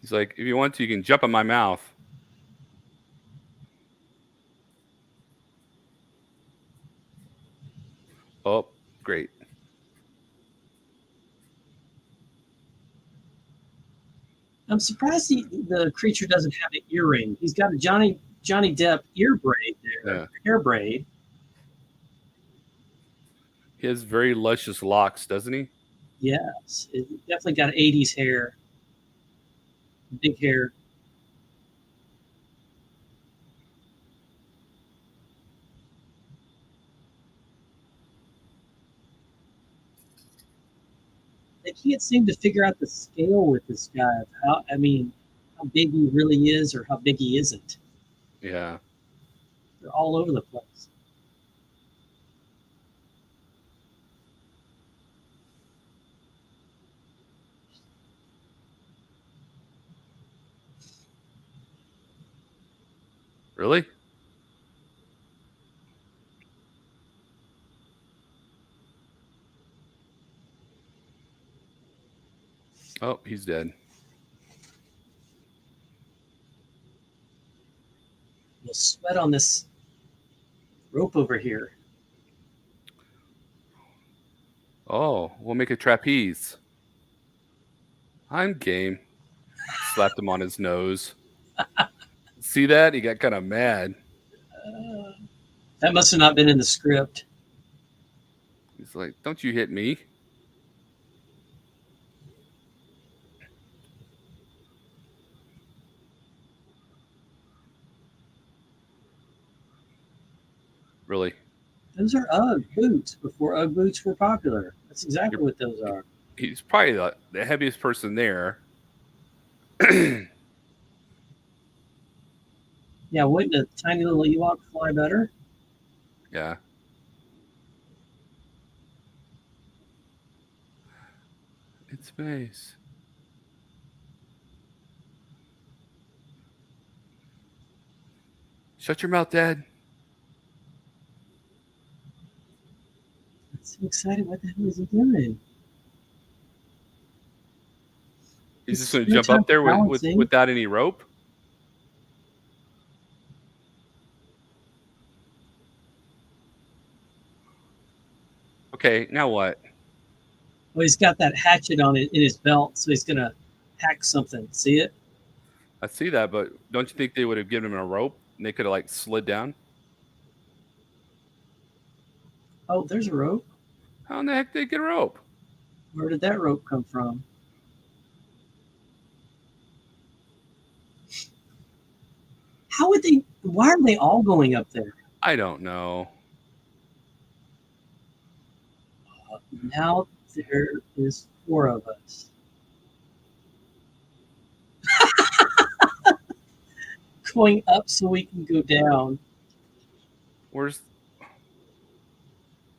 He's like, if you want to, you can jump in my mouth. Oh, great. I'm surprised the creature doesn't have an earring. He's got a Johnny Depp ear braid there, hair braid. He has very luscious locks, doesn't he? Yes, it definitely got 80s hair, big hair. They can't seem to figure out the scale with this guy of how big he really is or how big he isn't. Yeah. They're all over the place. Really? Oh, he's dead. We'll sweat on this rope over here. Oh, we'll make a trapeze. I'm game. Slapped him on his nose. See that? He got kind of mad. That must have not been in the script. He's like, don't you hit me. Really. Those are UGG boots before UGG boots were popular. That's You're, exactly what those are. he's probably the heaviest person there. Yeah, Yeah, wouldn't a tiny little Ewok fly better? it's space. Shut your mouth, Dad. I'm so excited. What the hell is he doing? He's This just is going to no jump time up for there balancing. without any rope. Okay, now what? Well, he's got that hatchet on it in his belt, so he's gonna hack something. See it? I see that, but don't you think they would have given him a rope and they could have like slid down? Oh, there's a rope. How in the heck did they get a rope? Where did that rope come from? How would they? Why are they all going up there? I don't know. Now there is four of us going up so we can go down. Where's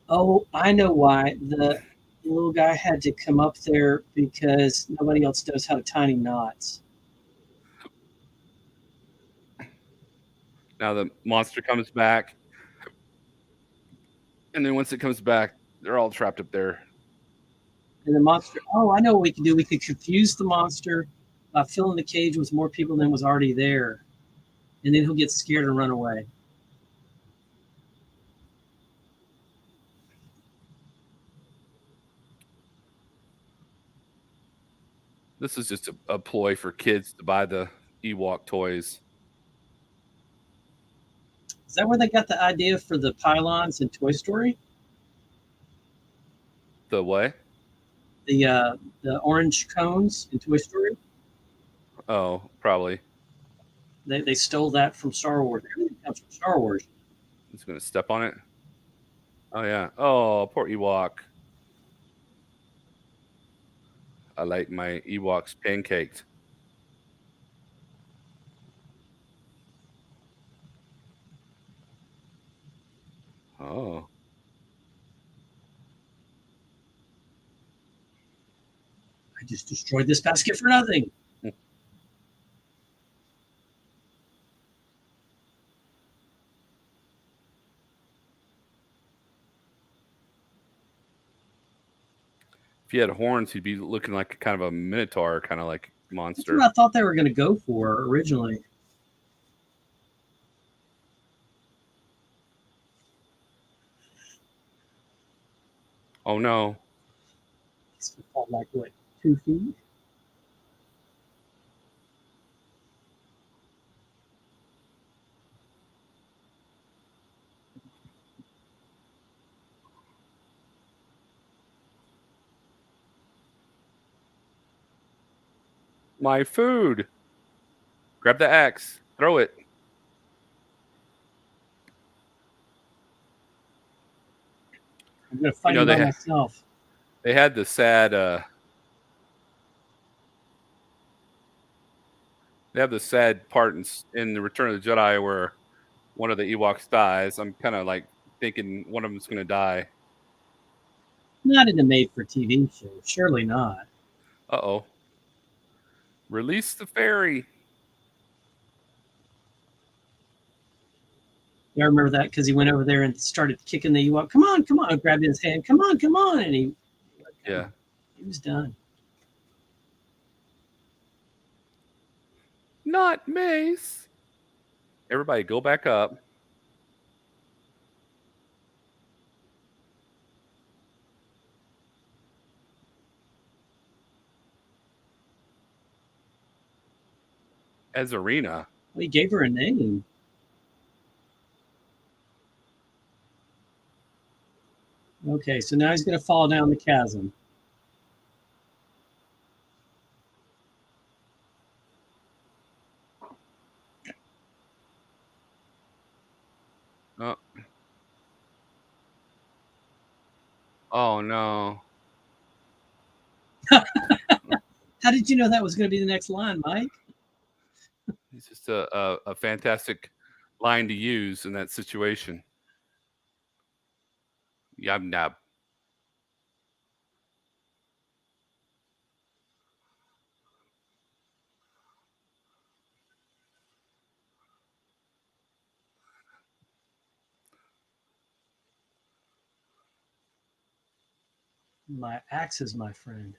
Oh, I know why. The little guy had to come up there because nobody else knows how to tie knots. now the monster comes back, and then once it comes back, they're all trapped up there. And the monster, oh, I know what we could do. We could confuse the monster by filling the cage with more people than was already there. And then he'll get scared and run away. This is just a ploy for kids to buy the Ewok toys. Is that where they got the idea for the pylons in Toy Story? The what? The orange cones in Toy Story? Oh, probably. They stole that from Star Wars. Everything comes from Star Wars. He's gonna step on it. Oh yeah. Oh, poor Ewok. I like my Ewoks pancaked. Oh, I just destroyed this basket for nothing. if he had horns, he'd be looking like a kind of a minotaur, kind of like That's what monster. I thought they were going to go for originally. Oh no. It's like what, 2 feet? My food. Grab the axe. Throw it. I'm going to You fight know him by myself. they had the sad they have the sad part in the Return of the Jedi where one of the Ewoks dies. I'm kind of like thinking one of them's gonna die. Not in a made for TV show. Surely not. Uh oh. Release the fairy. I remember that because he went over there and started kicking the Ewok. Come on, come on. I grabbed his hand. Come on. And he let Yeah. go. He was done. Not Mace. Everybody go back up. As Arena. Well, he gave her a name. Okay, so now he's going to fall down the chasm. Oh, Oh no. How did you know that was going to be the next line, Mike? It's just a fantastic line to use in that situation. Yab nab. My axe is my friend.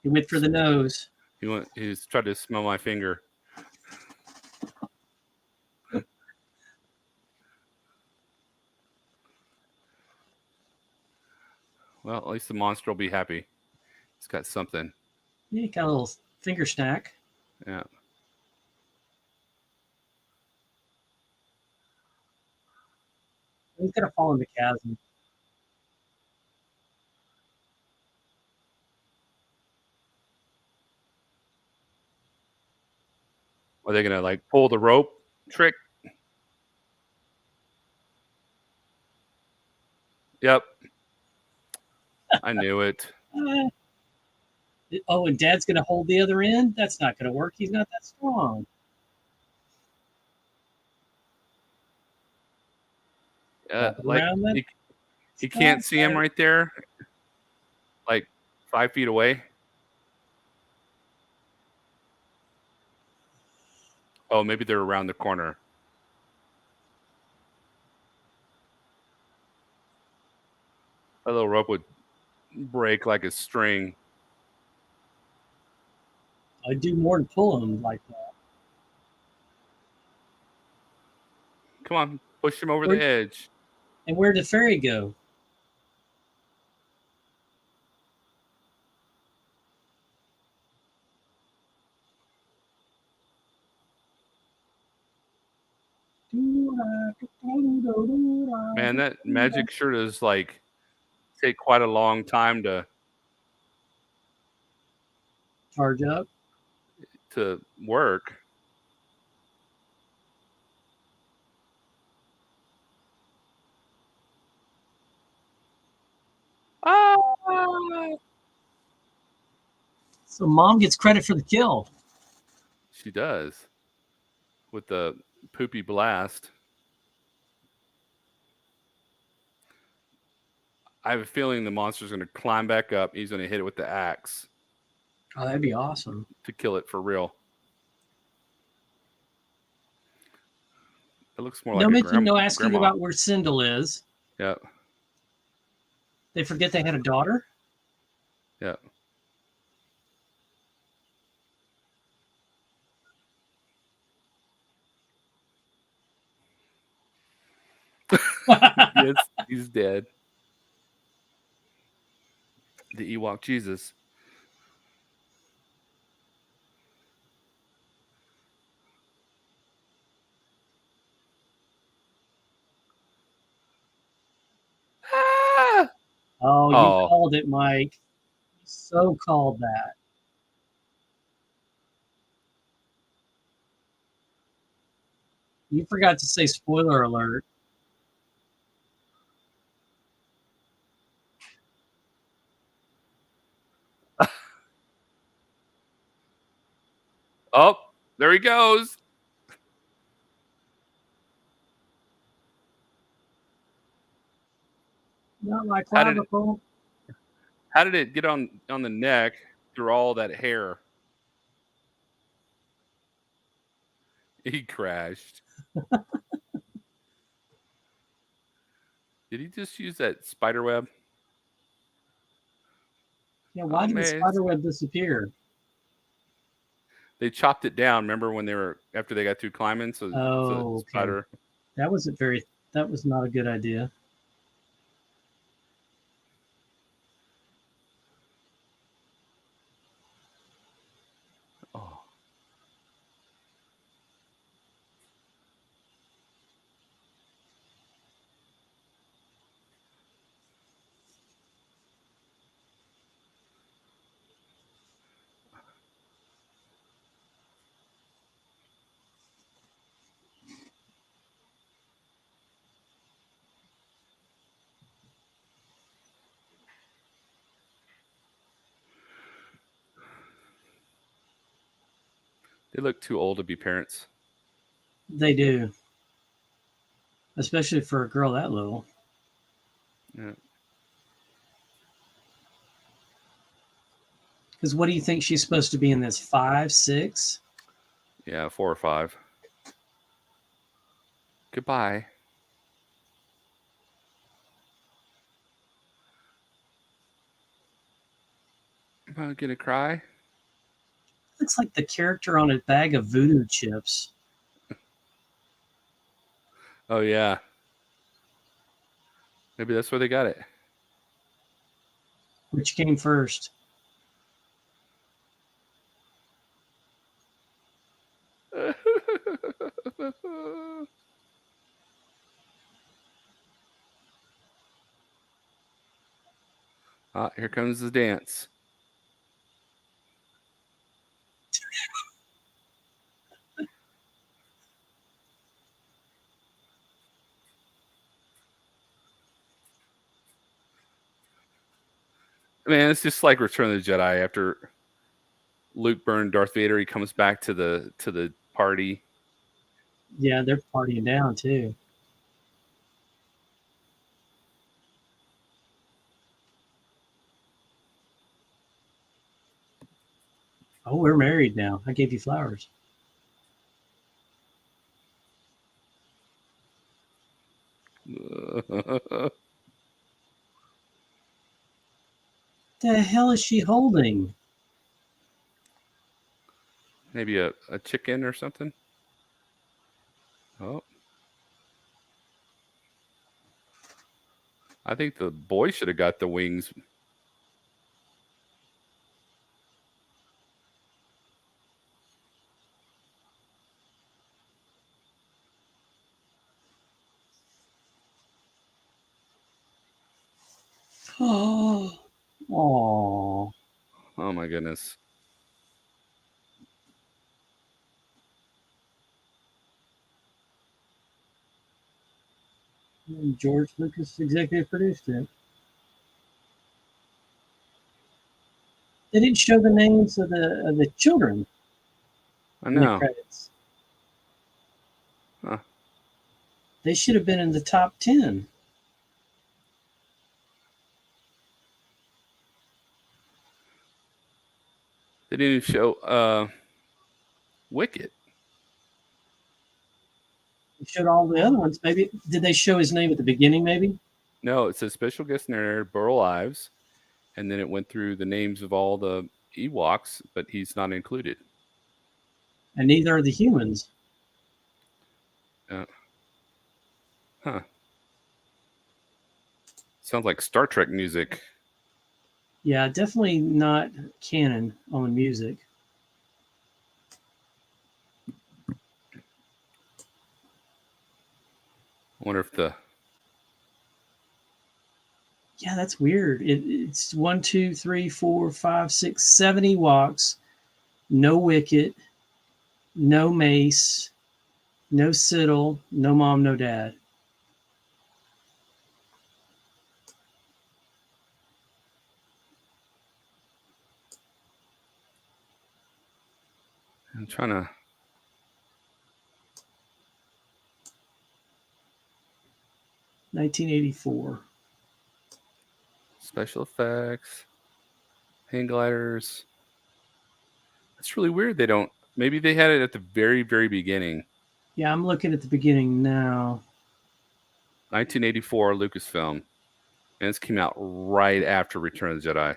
He went for the nose. He's tried to smell my finger. Well, at least the monster will be happy. He's got something. Yeah, he got a little finger snack. Yeah. He's going to fall in the chasm. Are they gonna like pull the rope trick? Yep. I knew it. Uh, oh, and Dad's going to hold the other end? That's not going to work. He's not that strong. Wrap it Like around that. he can't see him right there, like 5 feet away. Oh, maybe they're around the corner. A little rope would break like a string. I'd do more than pull him like that. Come on, push him over Where, the edge. and where did Fairy go? Man, that magic sure does like take quite a long time Charge up. to work. Ah! So Mom gets credit for the kill. She does with the poopy blast. I have a feeling the monster's going to climb back up. He's going to hit it with the axe Oh, that'd be awesome. to kill it for real. It looks more No like a mention, no asking grandma. about where Sindel is. Yeah, They forget they had a daughter. yeah. Yes, he's dead. The Ewok Jesus. Ah! Oh, you Oh, called it, Mike. You so called that. You forgot to say spoiler alert. oh, there he goes. Not my How did clavicle. it get on the neck through all that hair? He crashed. Did he just use that spider web? Yeah, why Oh did the man, spider web disappear? they chopped it down. Remember when they were after they got through climbing? So the Oh, okay. spider. That wasn't very. That was not a good idea. Oh, They look too old to be parents. They do, especially for a girl that little. Yeah. Because what do you think she's supposed to be in this? 5, 6? Yeah, 4 or 5. Goodbye. Am I gonna cry? Looks like the character on a bag of voodoo chips. Oh yeah. Maybe that's where they got it. Which came first? Ah, here comes the dance. Man, it's just like Return of the Jedi. After Luke burned Darth Vader, he comes back to the party. Yeah, they're partying down too. Oh, we're married now. I gave you flowers. The hell is she holding? Maybe a chicken or something. Oh, I think the boy should have got the wings. Oh, oh. Oh my goodness. George Lucas executive produced it. They didn't show the names of the children I in the know. credits. Huh. They should have been in the top 10. They didn't even show Wicket. They showed all the other ones. Maybe did they show his name at the beginning? Maybe. No, it says special guest narrator Burl Ives, and then it went through the names of all the Ewoks, but he's not included. And neither are the humans. Uh, huh. Sounds like Star Trek music. Yeah, definitely not canon on the music. I wonder if the Yeah, that's weird. It's 1, 2, 3, 4, 5, 6, 7 Ewoks. No Wicket, no Mace, no Siddle, no mom, no dad. I'm trying to 1984. special effects, hang gliders. It's really weird. They don't. Maybe they had it at the very, very beginning. Yeah, I'm looking at the beginning now. 1984 Lucasfilm, and this came out right after Return of the Jedi.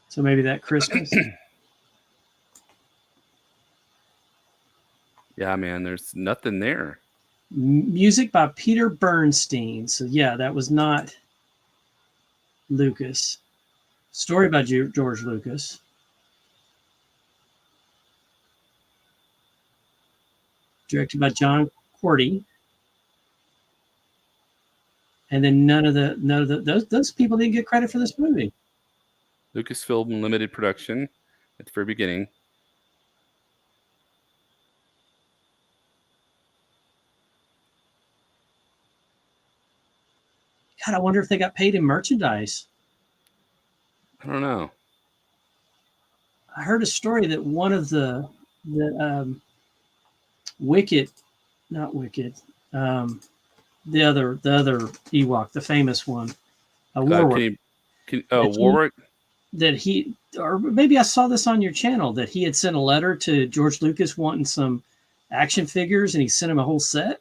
So maybe that Christmas. Yeah, man. There's nothing there. Music by Peter Bernstein. So yeah, that was not Lucas. Story by George Lucas. Directed by John Cordy. And then none of those people didn't get credit for this movie. Lucasfilm limited production at the very beginning. God, I wonder if they got paid in merchandise. I don't know. I heard a story that one of the Wicked, not Wicked, the other Ewok, the famous one, Warwick, that he Warwick? that he or maybe I saw this on your channel that he had sent a letter to George Lucas wanting some action figures, and he sent him a whole set.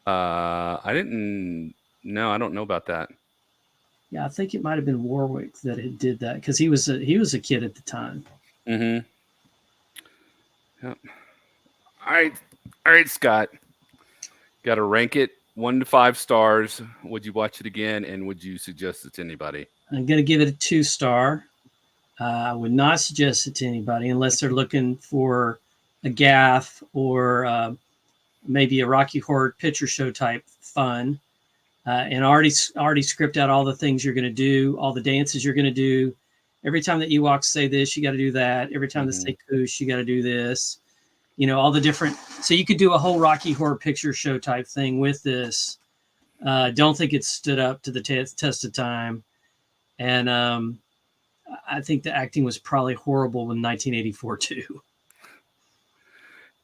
I didn't. No, I don't know about that. Yeah, I think it might have been Warwick that had did that because he was a kid at the time. Mm-hmm. Yep. All right, Scott. Got to rank it 1 to 5 stars. Would you watch it again, and would you suggest it to anybody? I'm going to give it a 2-star. I would not suggest it to anybody unless they're looking for a gaff or maybe a Rocky Horror Picture Show type fun. And already script out all the things you're going to do, all the dances you're going to do. Every time the Ewoks say this, you got to do that. Every time they say koosh, you got to do this. You know, all the different. So you could do a whole Rocky Horror Picture Show type thing with this. Don't think it stood up to the test of time. And I think the acting was probably horrible in 1984 too.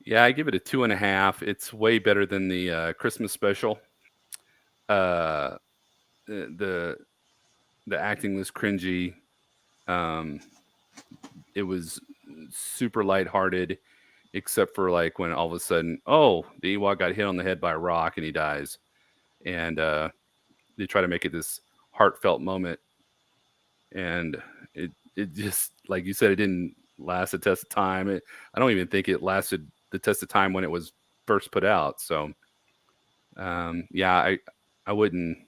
Yeah, I give it a 2.5. It's way better than the Christmas special. The acting was cringy. It was super lighthearted, except for like when all of a sudden, oh, the Ewok got hit on the head by a rock and he dies, and they try to make it this heartfelt moment, and it just, like you said, it didn't last the test of time. I don't even think it lasted the test of time when it was first put out. So, yeah, I wouldn't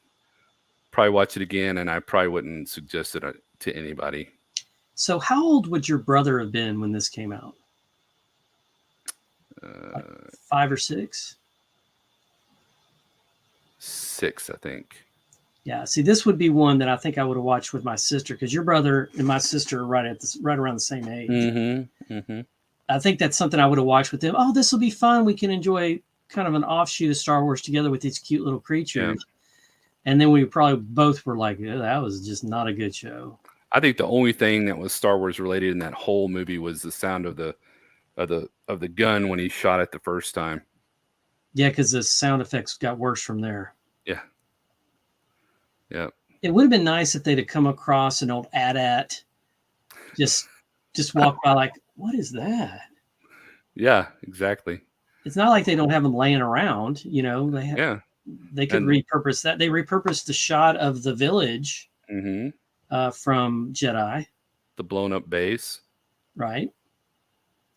probably watch it again, and I probably wouldn't suggest it to anybody. So how old would your brother have been when this came out? Like 5 or 6? 6, I think. Yeah. See, this would be one that I think I would have watched with my sister because your brother and my sister are right around the same age. Mm-hmm. Mm-hmm. I think that's something I would have watched with them. Oh, this will be fun. We can enjoy kind of an offshoot of Star Wars together with these cute little creatures. Yeah. And then we probably both were like, yeah, that was just not a good show. I think the only thing that was Star Wars related in that whole movie was the sound of the gun when he shot it the first time. Yeah, because the sound effects got worse from there. Yeah. Yeah. It would have been nice if they'd have come across an old AT-AT, just walk by like, what is that? Yeah, exactly. It's not like they don't have them laying around, you know. They could repurpose that. They repurposed the shot of the village. Mm-hmm. From Jedi. The blown up base. Right.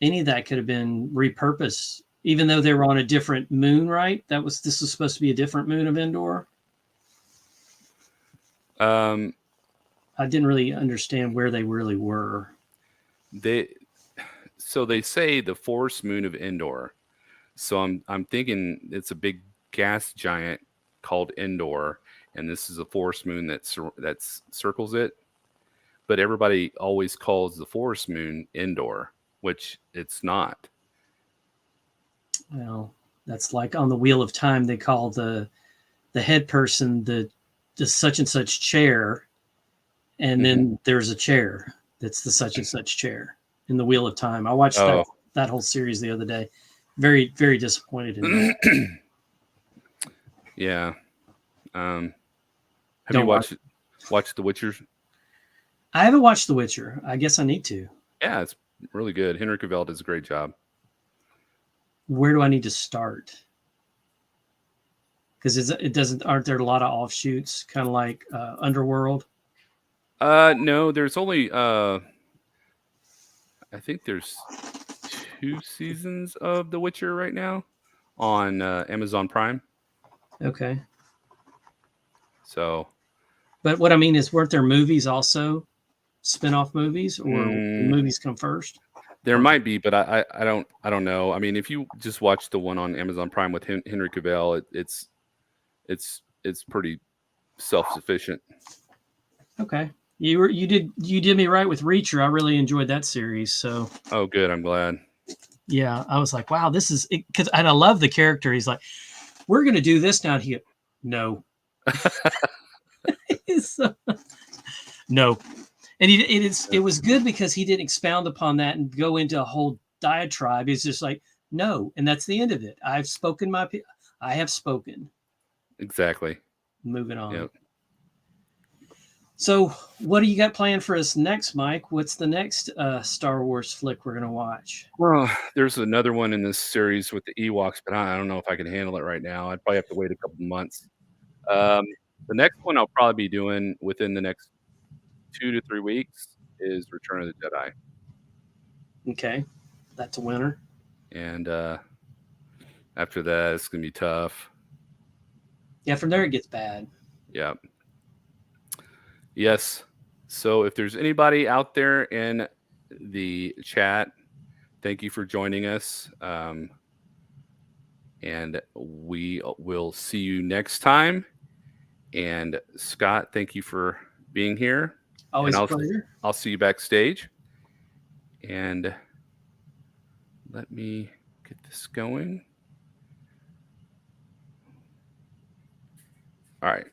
Any of that could have been repurposed, even though they were on a different moon, right? This was supposed to be a different moon of Endor. I didn't really understand where they really were. So they say the Force moon of Endor. So I'm thinking it's a big gas giant called Endor, and this is a Force moon that circles it. But everybody always calls the Force moon Endor, which it's not. Well, that's like on the Wheel of Time, they call the head person the such and such chair, and then there's a chair that's the such and such chair in the Wheel of Time. I watched that whole series the other day. Very, very disappointed in that. Yeah. Have you watched The Witcher? I haven't watched The Witcher. I guess I need to. Yeah, it's really good. Henry Cavill does a great job. Where do I need to start? Because aren't there a lot of offshoots, kind of like Underworld? No, there's only I think there's 2 seasons of The Witcher right now on Amazon Prime. Okay. So, but what I mean is, weren't there movies also, spin-off movies, or the movies come first? There might be, but I don't know. I mean, if you just watch the one on Amazon Prime with Henry Cavill, it's pretty self-sufficient. Okay. You did me right with Reacher. I really enjoyed that series. So. Oh, good. I'm glad. Yeah, I was like, wow, this is it, and I love the character. He's like, we're gonna do this now. He, no. No. And it was good because he didn't expound upon that and go into a whole diatribe. He's just like, no, and that's the end of it. I have spoken. Exactly. Moving on. Yep. So, what do you got planned for us next, Mike? What's the next Star Wars flick we're going to watch? Well, there's another one in this series with the Ewoks, but I don't know if I can handle it right now. I'd probably have to wait a couple months. Um, the next one I'll probably be doing within the next 2 to 3 weeks is Return of the Jedi. Okay, that's a winner. And after that, it's gonna be tough. Yeah, from there it gets bad. Yeah. Yes. So if there's anybody out there in the chat, thank you for joining us. And we will see you next time. And Scott, thank you for being here. Always and a pleasure. I'll see you backstage. And let me get this going. All right.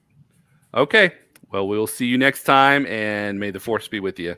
Okay. Well, we'll see you next time, and may the force be with you.